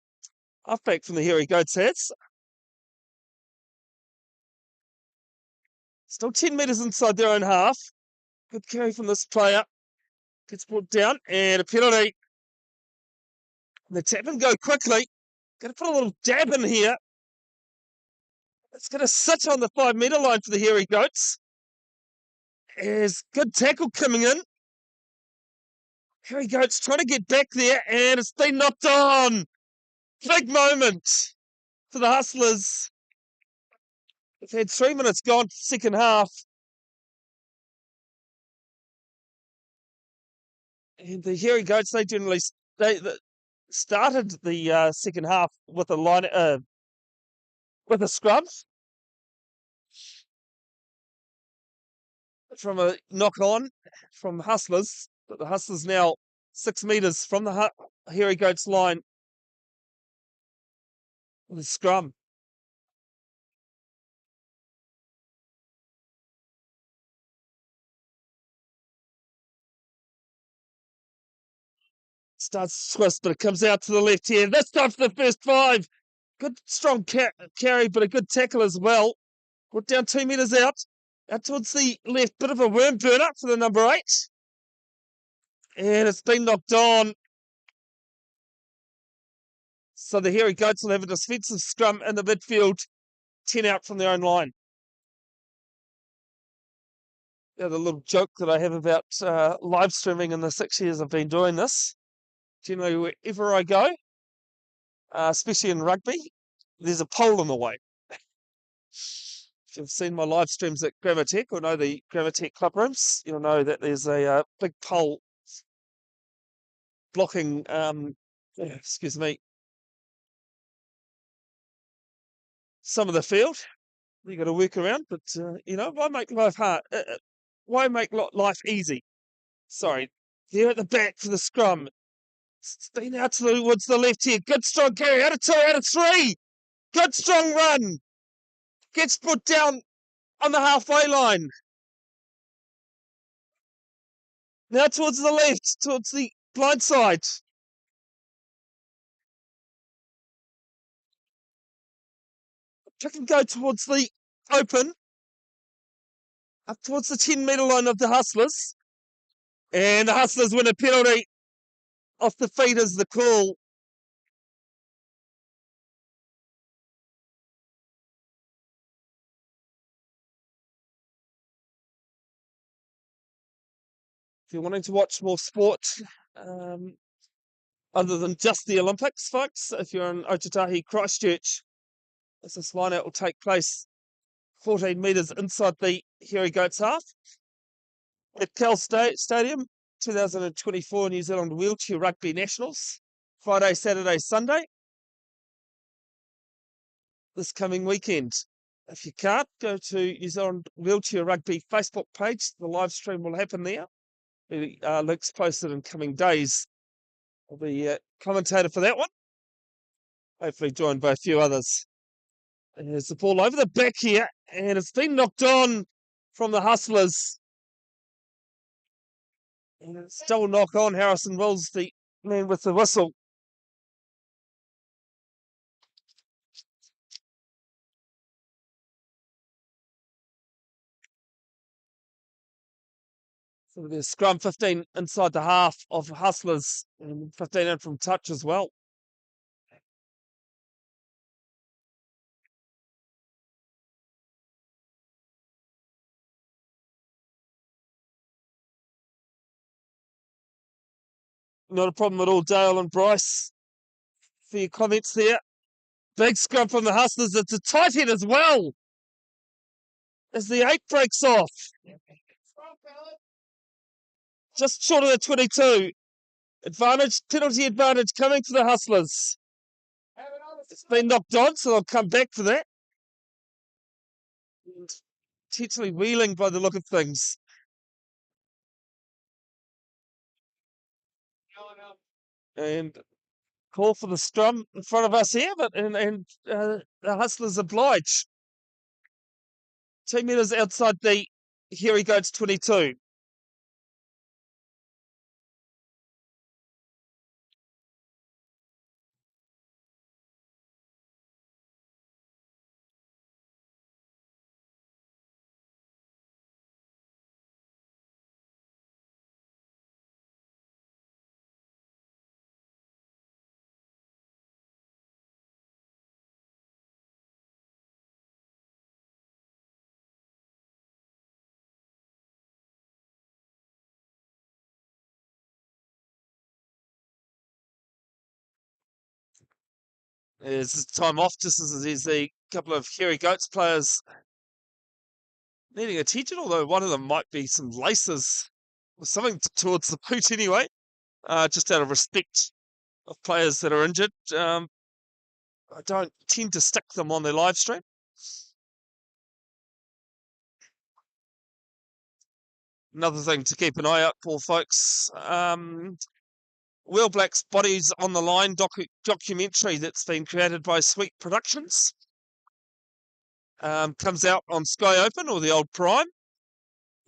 halfback from the Hairy Goats has. Still 10 metres inside their own half. Good carry from this player. Gets brought down and a penalty. And the tap and go quickly. Going to put a little dab in here. It's going to sit on the 5 metre line for the Hairy Goats. There's good tackle coming in. Hairy Goats trying to get back there, and it's been knocked on. Big moment for the Hustlers. They've had 3 minutes gone, second half. And the Hairy Goats, they generally started the second half with a line with a scrum from a knock on from Hustlers. But the Hustlers now 6 metres from the Hairy Goats line with a scrum. Starts twist, but it comes out to the left here. This time for the first 5. Good strong carry, but a good tackle as well. Put down 2 metres out towards the left. Bit of a worm burner for the number 8. And it's been knocked on. So the Hairy Goats will have a defensive scrum in the midfield. 10 out from their own line. The other little joke that I have about live streaming in the 6 years I've been doing this, generally wherever I go, especially in rugby, there's a pole in the way. If you've seen my live streams at Gravitech or know the Gravitech club rooms, you'll know that there's a big pole blocking, excuse me, some of the field. You got to work around, but why make life hard? Why make life easy? Sorry, there at the back for the scrum. It's been out towards the left here. Good strong carry. Out of 2, out of 3. Good strong run. Gets put down on the halfway line. Now towards the left, towards the blind side. Pick and go towards the open. Up towards the 10-metre line of the Hustlers. And the Hustlers win a penalty. Off the feet is the call. If you're wanting to watch more sport, other than just the Olympics, folks, if you're in Otatahi, Christchurch, this line-out will take place 14 metres inside the Hairy Goats half. At Cal Stadium, 2024 New Zealand Wheelchair Rugby Nationals, Friday, Saturday, Sunday, this coming weekend. If you can't, go to New Zealand Wheelchair Rugby Facebook page. The live stream will happen there. The links posted in coming days. I'll be commentator for that one. Hopefully joined by a few others. There's the ball over the back here, and it's been knocked on from the Hustlers. And it's still knock on. Harrison Wills, the man with the whistle. So there's scrum 15 inside the half of Hustlers, and 15 in from touch as well. Not a problem at all, Dale and Bryce, for your comments there. Big scrum from the Hustlers. It's a tight hit as well as the 8 breaks off. Just short of the 22. Penalty advantage coming to the Hustlers. It's been knocked on, so they'll come back for that. Potentially wheeling by the look of things. And call for the scrum in front of us here, but the Hustlers oblige. 2 metres outside the Hairy Goats 22. There's time off just as there's a couple of Hairy Goats players needing attention, although one of them might be some laces or something towards the boot anyway, just out of respect of players that are injured. I don't tend to stick them on their live stream. Another thing to keep an eye out for, folks. Wheel Black's Bodies on the Line documentary that's been created by Sweet Productions. Comes out on Sky Open or the old Prime.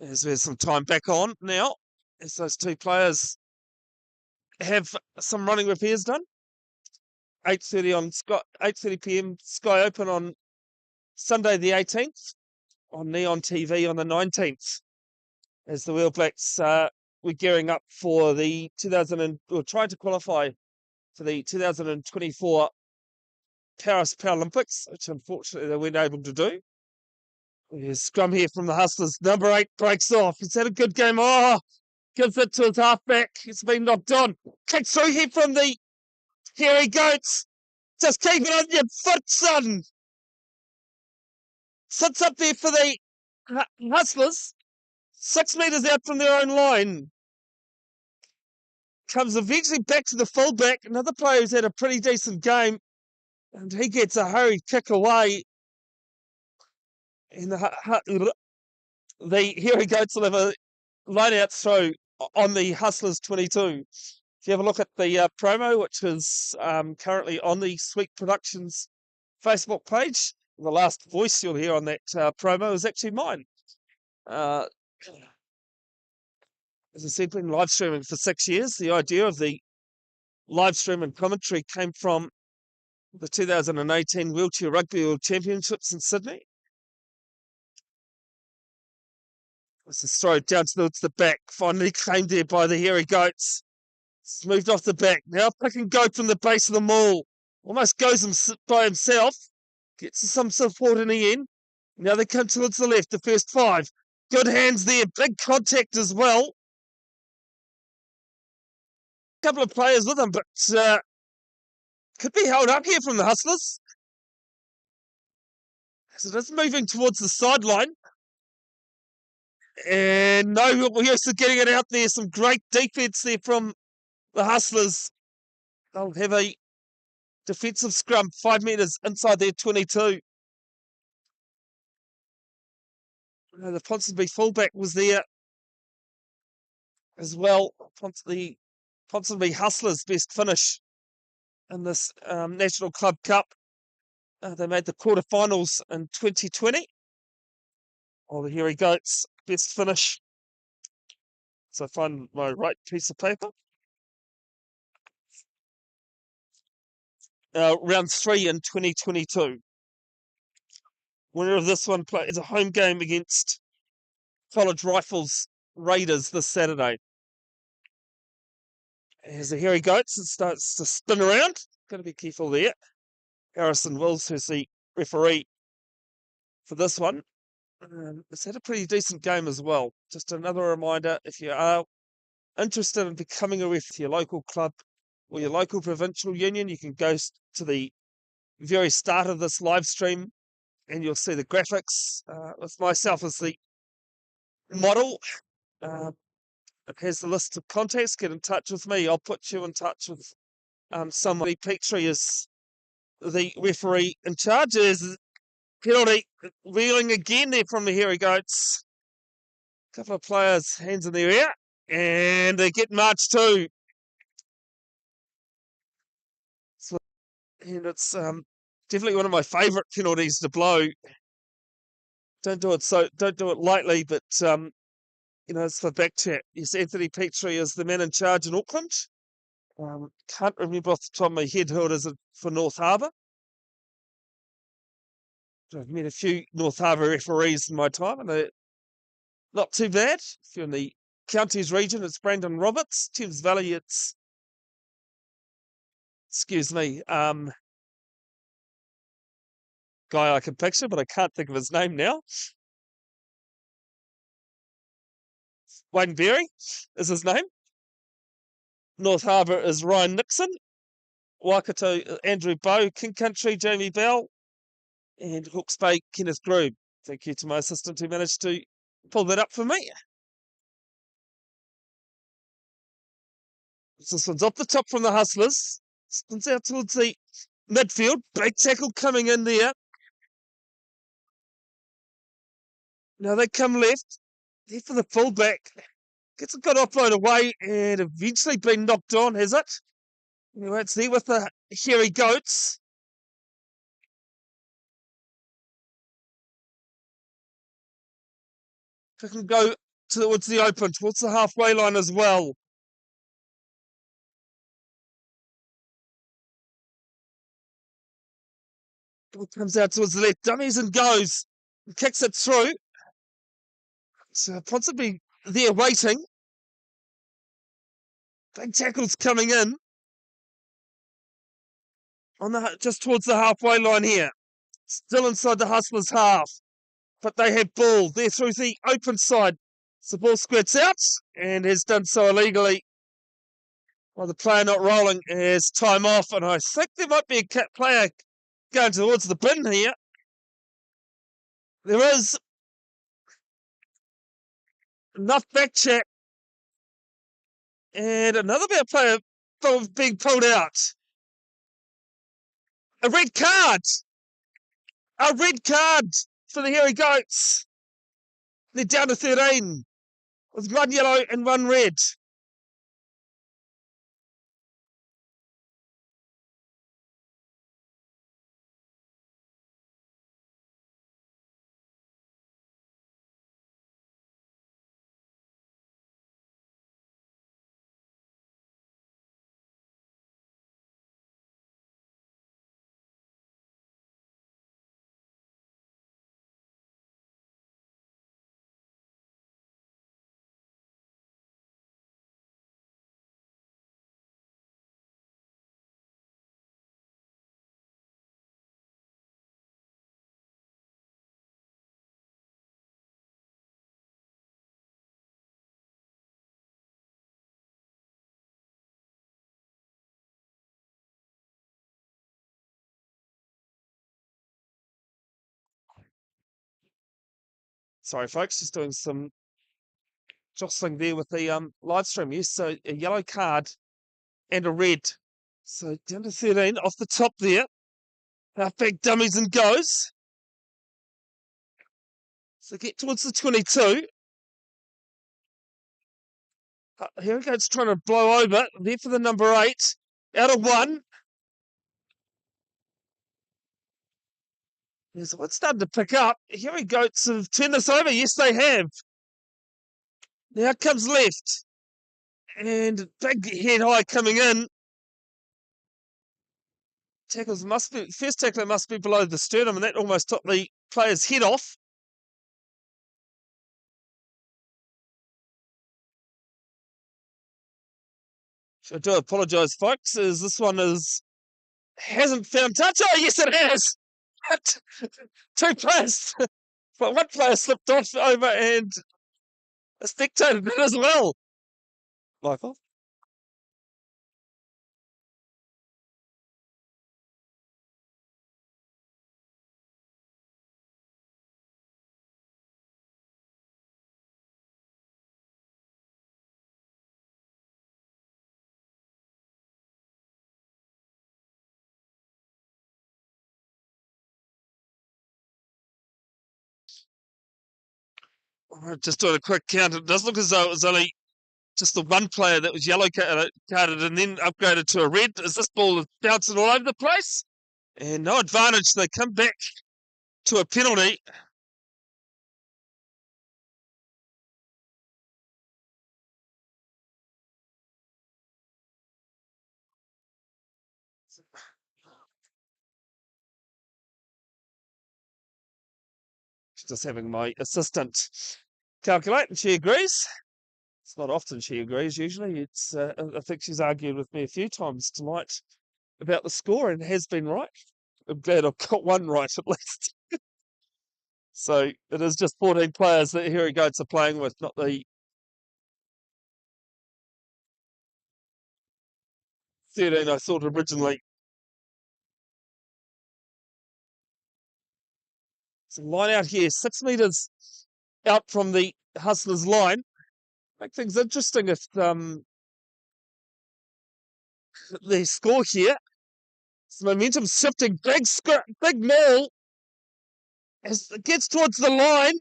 As there's some time back on now, as those two players have some running repairs done. 8:30 p.m. Sky Open on Sunday the 18th, on Neon TV on the 19th. As the Wheel Blacks we're gearing up for the trying to qualify for the 2024 Paris Paralympics, which unfortunately they weren't able to do. Here's scrum here from the Hustlers. Number 8 breaks off. He's had a good game. Oh, gives it to his halfback. He's been knocked on. Kicks through here from the hairy goats. Just keep it on your foot, son. Sits up there for the Hustlers. 6 metres out from their own line. Comes eventually back to the fullback. Another player who's had a pretty decent game. And he gets a hurried kick away. And the hairy goats will have a line out throw on the Hustlers 22. If you have a look at the promo, which is currently on the Sweet Productions Facebook page, the last voice you'll hear on that promo is actually mine. As I said, been live streaming for 6 years. The idea of the live stream and commentary came from the 2018 Wheelchair Rugby World Championships in Sydney. This is thrown down towards the back, finally claimed there by the hairy goats. It's moved off the back. Now pick and go from the base of the maul. Almost goes by himself. Gets some support in the end. Now they come towards the left, the first 5. Good hands there. Big contact as well. A couple of players with him, but could be held up here from the Hustlers. As it is moving towards the sideline. And no, we're used to getting it out there. Some great defense there from the Hustlers. They'll have a defensive scrum 5 metres inside their 22. The Ponsonby fullback was there as well. The Ponsonby Hustlers' best finish in this National Club Cup. They made the quarterfinals in 2020. Oh, the hairy goats' best finish. So I find my right piece of paper. Round 3 in 2022. Winner of this one plays a home game against College Rifles Raiders this Saturday. As the hairy goats, it starts to spin around. Got to be careful there. Harrison Wills, who's the referee for this one, it's had a pretty decent game as well. Just another reminder, if you are interested in becoming a ref to your local club or your local provincial union, you can go to the very start of this live stream and you'll see the graphics with myself as the model. It has the list of contacts. Get in touch with me. I'll put you in touch with somebody. Petrie is the referee in charge. There's penalty wheeling again there from the hairy goats. A couple of players, hands in their air, and they get marched too. And it's definitely one of my favourite penalties to blow. Don't do it lightly, but it's for back chat. Yes, Anthony Petrie is the man in charge in Auckland. Can't remember off the top of my head who it is for North Harbour. I've met a few North Harbour referees in my time, and they're not too bad. If you're in the counties region, it's Brandon Roberts. Thames Valley, it's guy I can picture, but I can't think of his name now. Wayne Berry is his name. North Harbour is Ryan Nixon. Waikato, Andrew Bowe. King Country, Jamie Bell. And Hawke's Bay, Kenneth Grube. Thank you to my assistant who managed to pull that up for me. This one's off the top from the Hustlers. Spins out towards the midfield. Big tackle coming in there. Now they come left. There for the fullback. Gets a good offload away and eventually been knocked on, has it? Anyway, it's there with the hairy goats. If I can go towards the open, towards the halfway line as well. Ball comes out towards the left, dummies and goes. And kicks it through. So Ponsonby there waiting. Big tackles coming in. Just towards the halfway line here. Still inside the Hustlers' half. but they have ball. They're through the open side. So the ball squirts out and has done so illegally. Well, the player not rolling has time off, and I think there might be a player going towards the bin here. There is enough back chat, and another player being pulled out. A red card! A red card for the Hairy Goats. They're down to 13 with one yellow and one red. Sorry, folks, just doing some jostling there with the live stream. Yes, so a yellow card and a red. So down to 13 off the top there. Halfback dummies and goes. So get towards the 22. Here we go. It's trying to blow over. There for the number 8. Out of 1. There's what's starting to pick up. Here we go. To turn this over. Yes, they have. Now comes left. And big head high coming in. First tackler must be below the sternum, and that almost took the player's head off. So I do apologise, folks, as this one hasn't found touch. Oh, yes, it has. Two players, but one player slipped off over and a spectator did as well. Michael? Just doing a quick count. It does look as though it was only just the one player that was yellow carded and then upgraded to a red. As this ball is bouncing all over the place? And no advantage. They come back to a penalty. Just having my assistant calculate, and she agrees. It's not often she agrees. Usually, I think she's argued with me a few times tonight about the score and has been right. I'm glad I've got one right at least. So it is just 14 players that Hairy Goats are playing with, not the 13 I thought originally. So line out here, 6 metres out from the Hustlers line. Make things interesting if the score here. So momentum shifting, big maul as it gets towards the line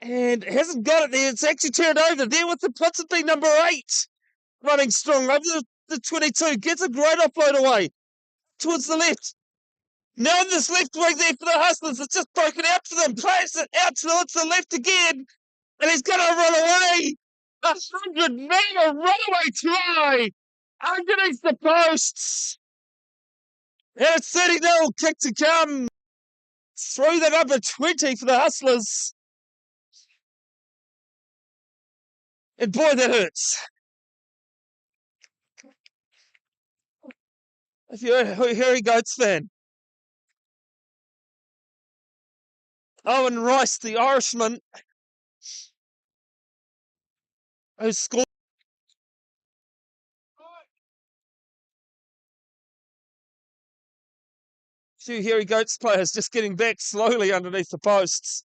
and hasn't got it there. It's actually turned over there with the Ponsonby number 8 running strong over the 22. Gets a great offload away towards the left. Now in this left wing there for the Hustlers, it's just broken out for them. Plays it out towards the left again, and he's going to run away. 100-metre runaway try underneath the posts. And it's 30-0 kick to come through the number 20 for the Hustlers. And boy, that hurts. If you're a Hairy Goats fan, Owen Rice, the Irishman, who scored. Two Hairy Goats players just getting back slowly underneath the posts.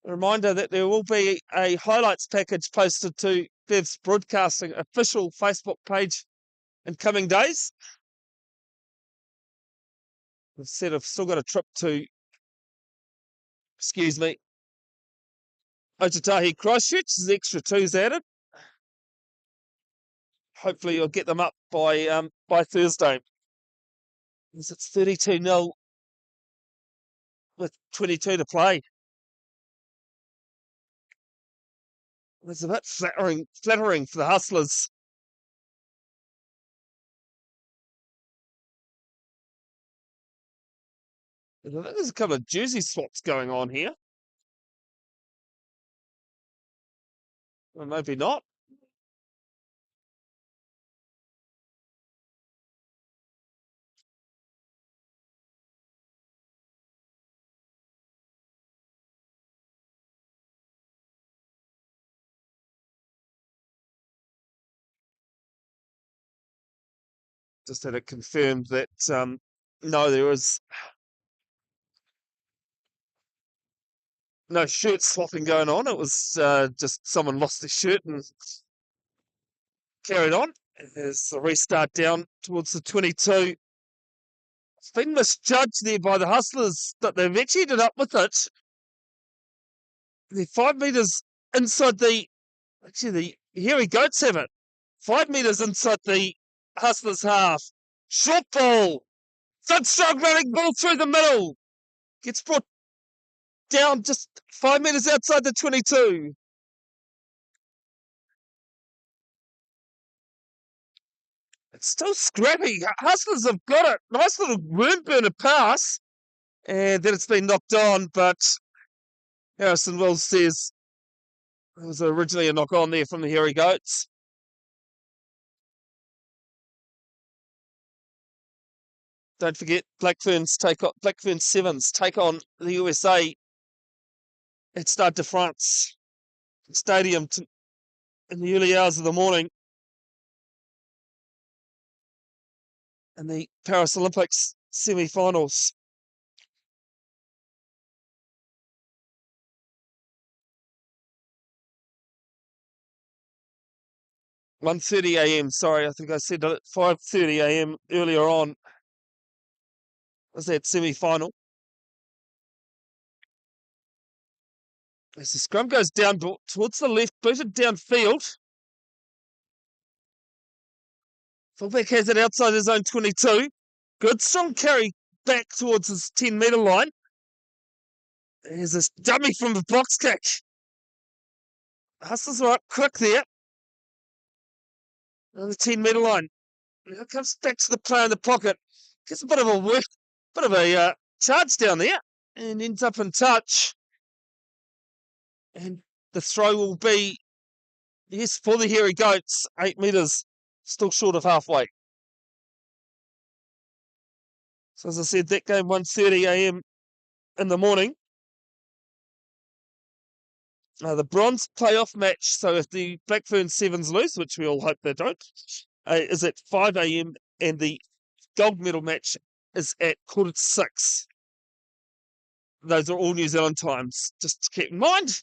A reminder that there will be a highlights package posted to Bev's Broadcasting official Facebook page in coming days. I've said I've still got a trip to, Otatahi Christchurch. There's extra twos added. Hopefully you'll get them up by Thursday. It's 32-0 with 22 to play. It's a bit flattering for the Hustlers. I think there's a couple of jersey swaps going on here. Or maybe not. Just had it confirmed that no, there was no shirt swapping going on. It was just someone lost their shirt and carried on. There's the restart down towards the 22. It's been misjudged there by the Hustlers that they've actually ended up with it. They're 5 metres inside the. Actually, the Hairy Goats have it. 5 metres inside the Hustlers' half. Short ball. Good strong running ball through the middle. Gets brought down just 5 metres outside the 22. It's still scrappy. Hustlers have got it. Nice little worm burner pass. And then it's been knocked on, but Harrison Wills says it was originally a knock on there from the Hairy Goats. Don't forget, Blackfern Sevens take on the USA at Stade de France Stadium in the early hours of the morning. In the Paris Olympics semi-finals. (1:30 a.m.). Sorry, I think I said 5:30 a.m. earlier on. Was that semi-final? As the scrum goes down towards the left, booted downfield. Fullback has it outside his own 22. Good strong carry back towards his 10-metre line. There's this dummy from the box kick. Hustlers are up quick there. On the 10-metre line. Now comes back to the player in the pocket. Gets a bit of a charge down there. And ends up in touch. And the throw will be, yes, for the Hairy Goats, 8 metres. Still short of halfway. So as I said, that game 1:30 a.m. in the morning. The bronze playoff match, so if the Blackfern Sevens lose, which we all hope they don't, is at 5 a.m. and the gold medal match is at 5:45. Those are all New Zealand times. Just to keep in mind.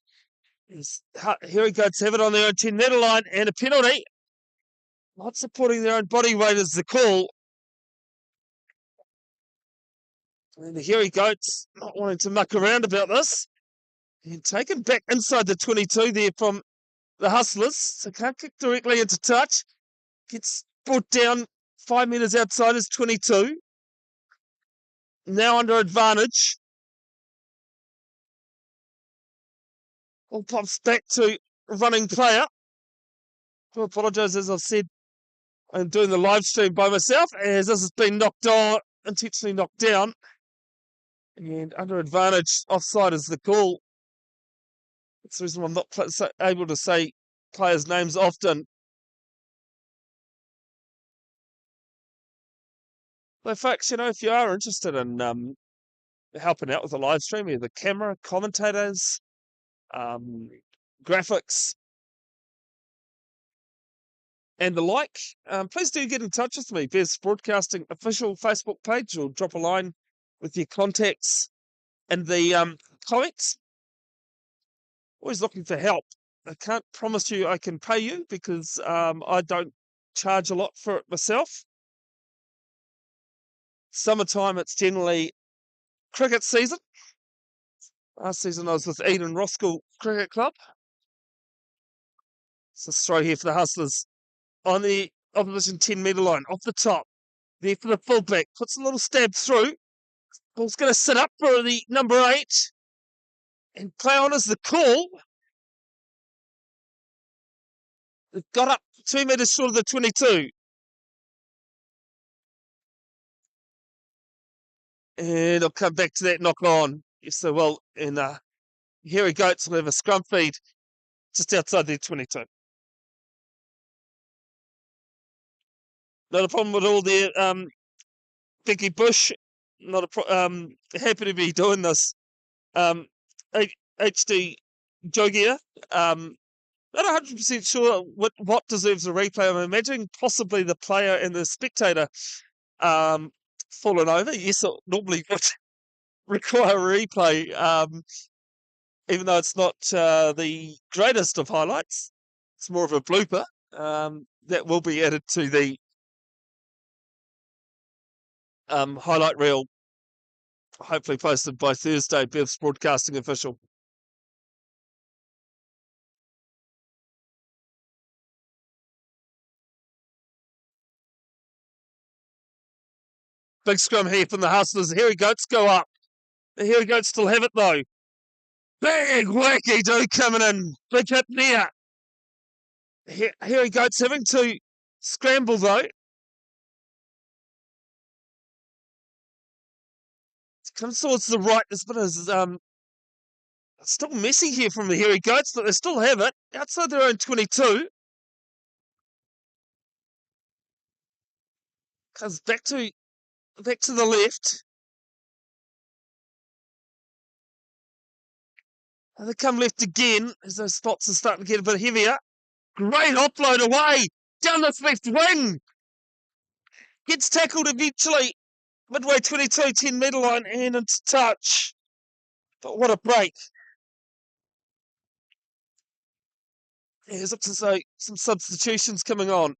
Here we go to have it on their own 10-metre line and a penalty. Not supporting their own body weight is the call. And the Hairy Goats not wanting to muck around about this. And taken back inside the 22 there from the Hustlers. So can't kick directly into touch. Gets brought down 5 metres outside his 22. Now under advantage. All pops back to a running player. I apologise, as I've said, I'm doing the live stream by myself, as this has been knocked on, intentionally knocked down. And under advantage, offside is the call. That's the reason I'm not able to say players' names often. But folks, if you are interested in helping out with the live stream. We have the camera, commentators, graphics, and the like. Please do get in touch with me. There's Broadcasting official Facebook page, or drop a line with your contacts in the comments. Always looking for help. I can't promise you I can pay you because I don't charge a lot for it myself. Summertime, it's generally cricket season. Last season I was with Eden Roskill Cricket Club. So throw here for the Hustlers on the opposition 10-metre line, off the top. There for the fullback, puts a little stab through. Ball's going to sit up for the number 8. And play on as the call. It got up 2 metres short of the 22. And I'll come back to that knock on. Yes, so well. And here we go. We'll have a scrum feed just outside the 22. Not a problem at all there, Vicky Bush. Not a happy to be doing this. HD Jogia. Not 100% sure what deserves a replay. I'm imagining possibly the player and the spectator fallen over. Yes, it normally would require a replay, even though it's not the greatest of highlights. It's more of a blooper. That will be added to the highlight reel, hopefully posted by Thursday. Bev's Broadcasting official. Big scrum here from the Hustlers. Here he goes, go up. Here he goes, still have it though. Big wacky do coming in. Big hit there. Here he goes, having to scramble though. Comes towards the right. This bit is still messy here from the Here he goes, but they still have it outside their own 22. Comes back to the left. And they come left again as those spots are starting to get a bit heavier. Great offload away down the left wing. Gets tackled eventually. Midway 22, 10-metre line and into touch. But what a break. There's looks as though some substitutions coming on.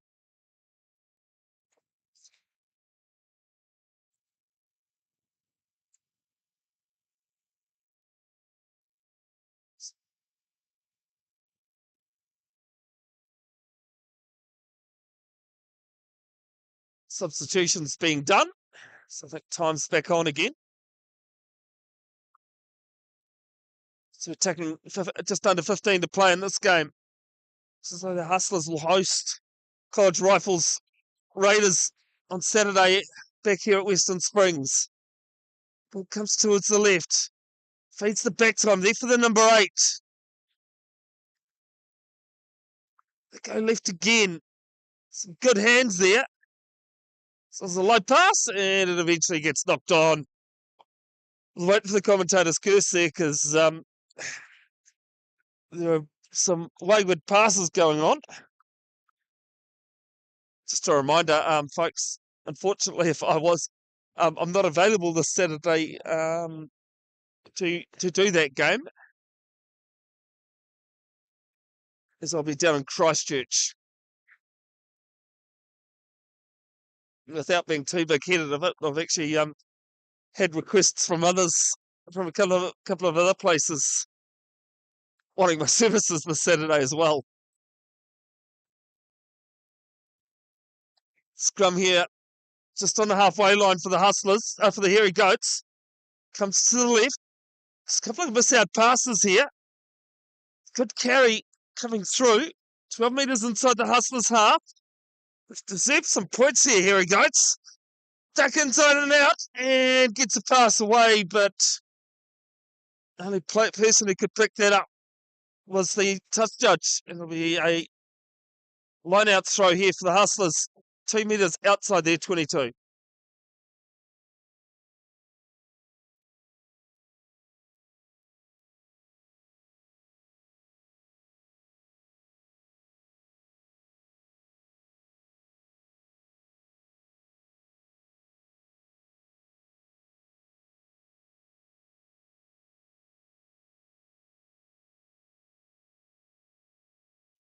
Substitutions being done. So I think time's back on again. So attacking just under 15 to play in this game. So the Hustlers will host College Rifles Raiders on Saturday back here at Western Springs. Ball comes towards the left. Feeds the back time there for the number 8. They go left again. Some good hands there. So it's a low pass, and it eventually gets knocked on. We'll wait for the commentator's curse there, because there are some wayward passes going on. Just a reminder, folks, unfortunately, if I was, I'm not available this Saturday to do that game, as I'll be down in Christchurch. Without being too big-headed of it, I've actually had requests from others, from a couple of other places, wanting my services this Saturday as well. Scrum here, just on the halfway line for the Hustlers, for the Hairy Goats. Comes to the left. There's a couple of miss-out passes here. Good carry coming through. 12 metres inside the Hustlers' half. Deserves some points here, Hairy Goats. Duck inside and out, and gets a pass away, but the only person who could pick that up was the touch judge. It'll be a line-out throw here for the Hustlers. 2 metres outside their 22.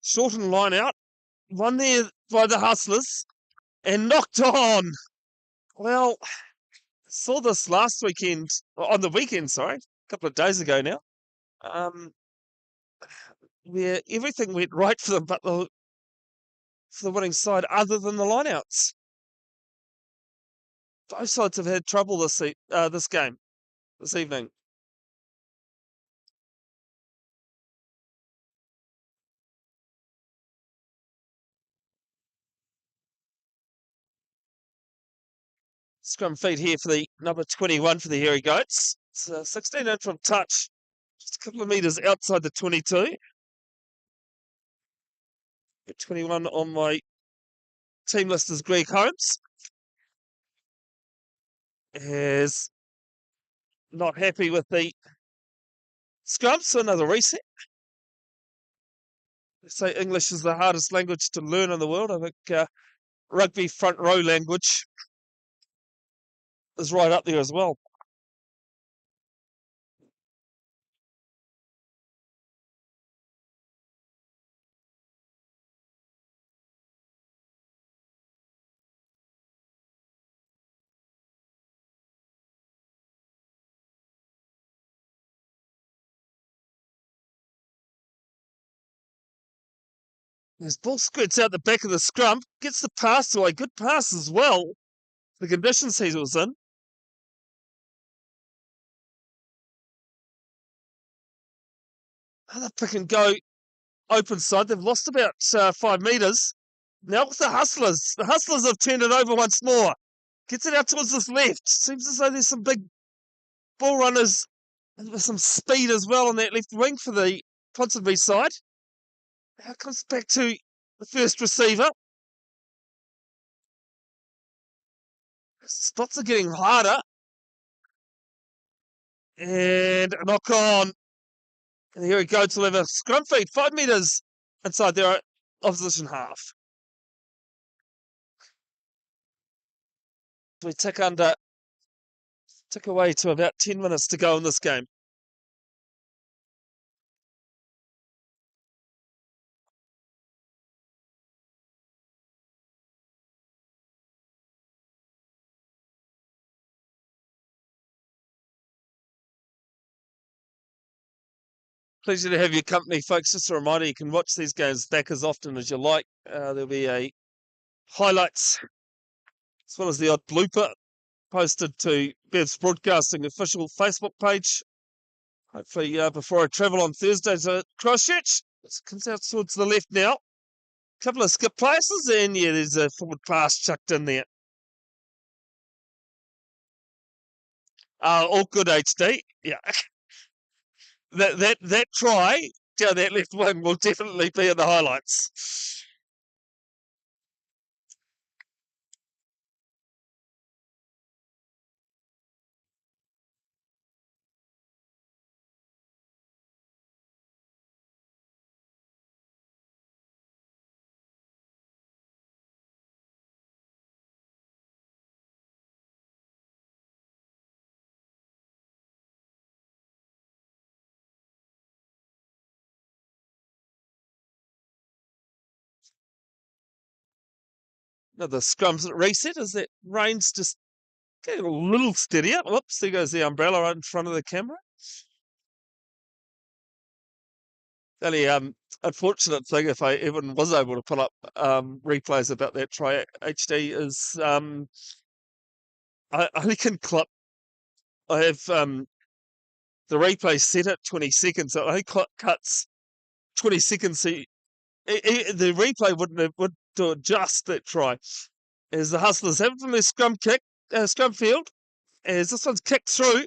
shortened line out, one there by the Hustlers, and knocked on. Well, saw this last weekend, on the weekend, sorry, a couple of days ago now, where everything went right for them, but for the winning side, other than the lineouts. Both sides have had trouble this game, this evening. Scrum feed here for the number 21 for the Hairy Goats. It's 16 in from touch, just a couple of metres outside the 22. 21 on my team list is Greg Holmes. Is not happy with the scrum, so another reset. They say English is the hardest language to learn in the world. I think rugby front row language is right up there as well. His ball squirts out the back of the scrum, gets the pass away. Good pass as well. The conditions he was in. Another pick and go open side. They've lost about 5 metres. Now with the Hustlers. The Hustlers have turned it over once more. Gets it out towards his left. Seems as though there's some big ball runners with some speed as well on that left wing for the Ponsonby side. Now comes back to the first receiver. Spots are getting harder. And a knock on. And here we go to have a scrum feed, 5 metres inside their opposition half. We tick away to about 10 minutes to go in this game. Pleasure to have your company, folks. Just a reminder, you can watch these games back as often as you like. There'll be a highlights as well as the odd blooper posted to Bev's Broadcasting official Facebook page. Hopefully, before I travel on Thursday to Christchurch. It comes out towards the left now. Couple of skip passes, and yeah, there's a forward pass chucked in there. All good, HD. Yeah. That try down that left wing will definitely be in the highlights. Now the scrums at reset as that rain's just getting a little steadier. Whoops, there goes the umbrella right in front of the camera. The only unfortunate thing, if I even was able to put up replays about that try HD, is I only can clip. I have the replay set at 20 seconds, so it only cuts 20 seconds. So the replay would do just that try. As the Hustlers have from their scrum field, as this one's kicked through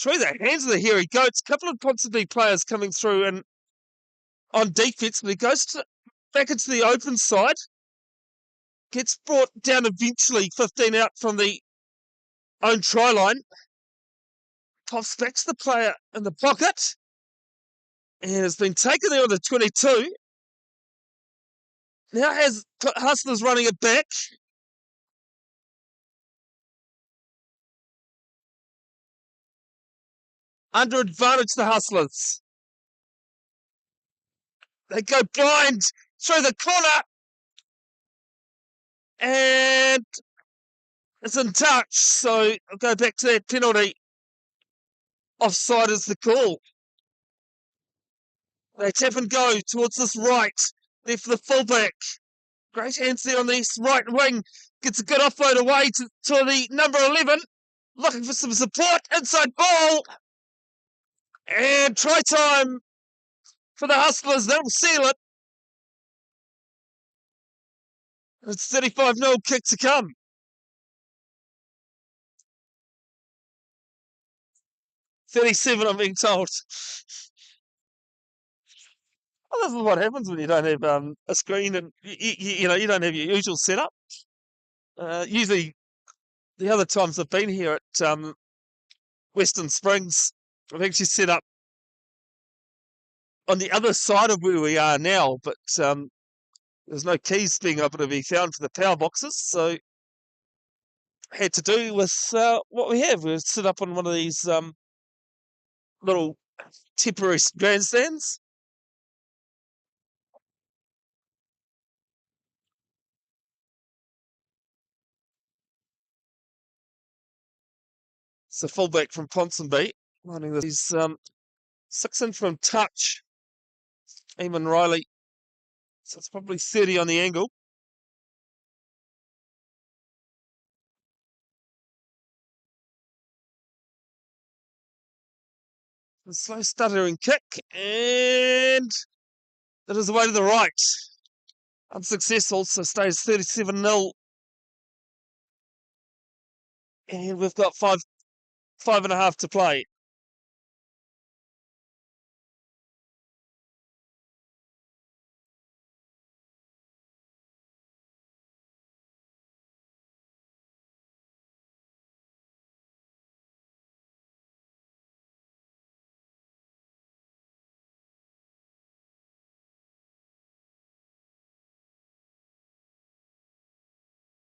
the hands of the Hairy Goats. A couple of Ponsonby players coming through and on defense, but he goes back into the open side, gets brought down eventually, 15 out from the own try line. Pops back to the player in the pocket, and has been taken there on the 22. Now has Hustlers running it back. Under advantage, the Hustlers. They go blind. through the corner, and it's in touch. So I'll go back to that penalty. Offside is the call. They tap and go towards this right. There for the fullback. Great hands there on the right wing. Gets a good offload away to the number 11. Looking for some support. Inside ball. And try time for the Hustlers. They'll seal it. It's 35-0 kick to come. 37, I'm being told. Well, this is what happens when you don't have a screen and you don't have your usual setup. Usually, the other times I've been here at Western Springs, I've actually set up on the other side of where we are now, but there's no keys being able to be found for the power boxes, so had to do with what we have. We've set up on one of these little temporary grandstands. It's a fullback from Ponsonby. He's 6 in from touch. Eamon Riley. So it's probably 30 on the angle. A slow stuttering kick, and that is away to the right. Unsuccessful, so stays 37-0. And we've got five and a half to play.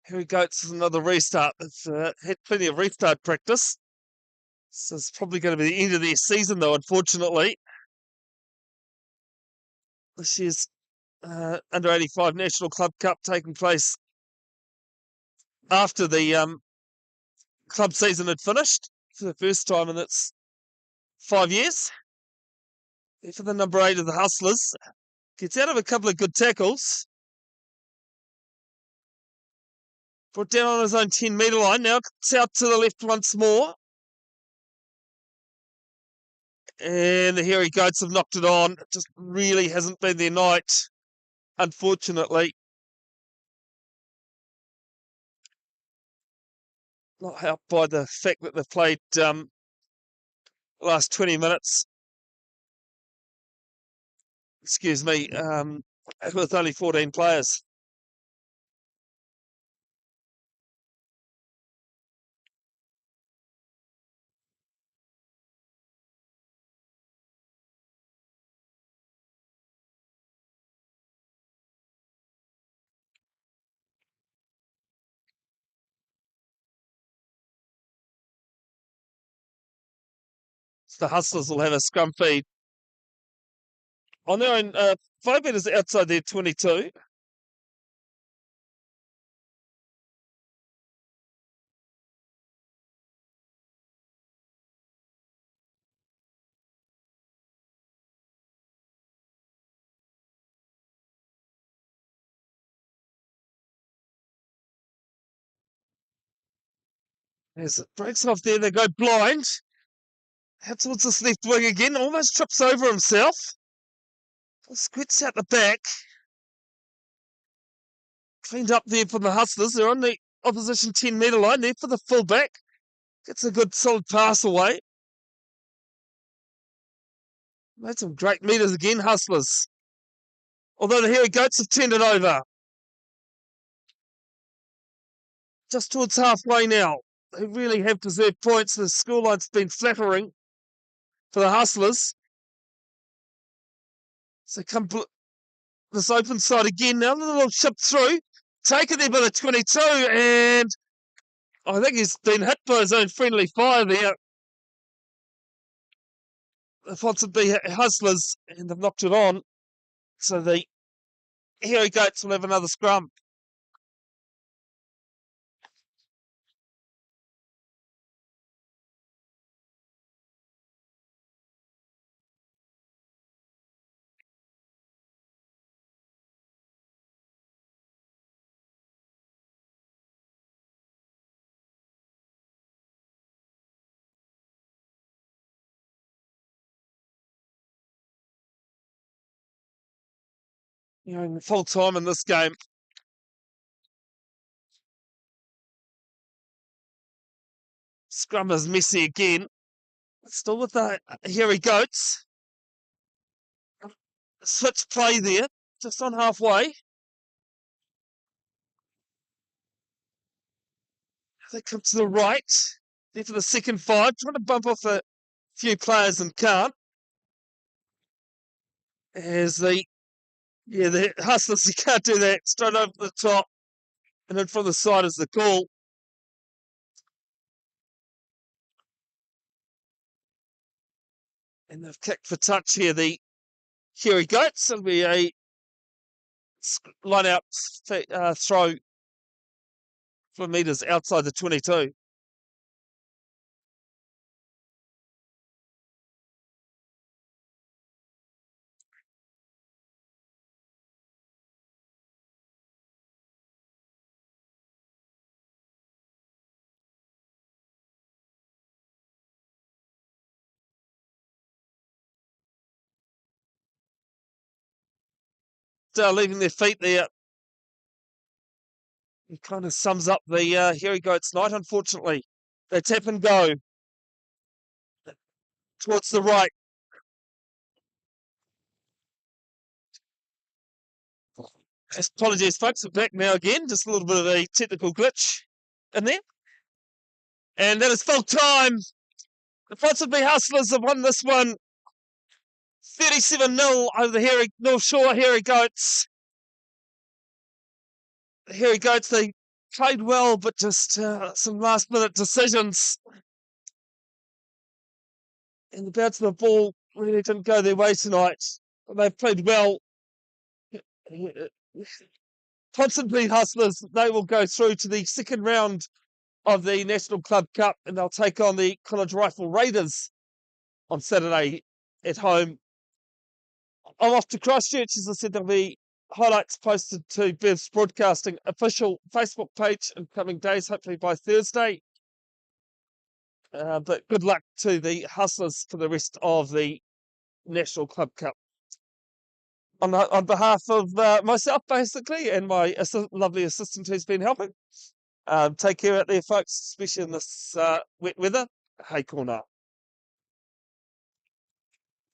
Here we go. It's another restart. It's had plenty of restart practice. So it's probably going to be the end of their season, though, unfortunately. This year's under 85 National Club Cup taking place after the club season had finished for the first time in its 5 years. For the number 8 of the Hustlers, gets out of a couple of good tackles. Brought down on his own 10-metre line. Now it's out to the left once more. And the Hairy Goats have knocked it on. It just really hasn't been their night, unfortunately. Not helped by the fact that they've played the last 20 minutes. Excuse me, with only 14 players. The Hustlers will have a scrum feed on their own 5 metres outside their 22. As it breaks off there, they go blind. Out towards this left wing again, almost trips over himself. Squirts out the back. Cleaned up there from the Hustlers. They're on the opposition 10-metre line there for the fullback. Gets a good solid pass away. Made some great metres again, Hustlers. Although the Hairy Goats have turned it over. Just towards halfway now. They really have deserved points. The scoreline's been flattering for the Hustlers. So come this open side again now. A little chip through. Taken there by the 22, and I think he's been hit by his own friendly fire there. The Ponsonby Hustlers, and they've knocked it on. So the here he goes. We'll have another scrum. Full time in this game. Scrum is messy again. Still with that. Here he goes. Switch play there. Just on halfway. They come to the right. There for the second five. Trying to bump off a few players and can't. As the Hustlers, you can't do that. Straight over the top. And then from the side is the call. And they've kicked for touch here. Here he goes. It'll be a line out throw for metres outside the 22. Leaving their feet there. It kind of sums up the here he goes night, unfortunately. They tap and go towards the right. Apologies, folks. We're back now again. Just a little bit of a technical glitch in there. And that is full time. The Ponsonby Hustlers have won this one 37-0 over the North Shore. Here he goes. Here he goes. They played well, but just some last minute decisions. And the bounce of the ball really didn't go their way tonight. They've played well. Ponsonby Hustlers, they will go through to the second round of the National Club Cup, and they'll take on the College Rifle Raiders on Saturday at home. I'm off to Christchurch. As I said, there'll be highlights posted to Bev's Broadcasting official Facebook page in coming days, hopefully by Thursday. But good luck to the Hustlers for the rest of the National Club Cup. On behalf of myself, basically, and my lovely assistant who's been helping, take care out there, folks, especially in this wet weather. Hey, corner.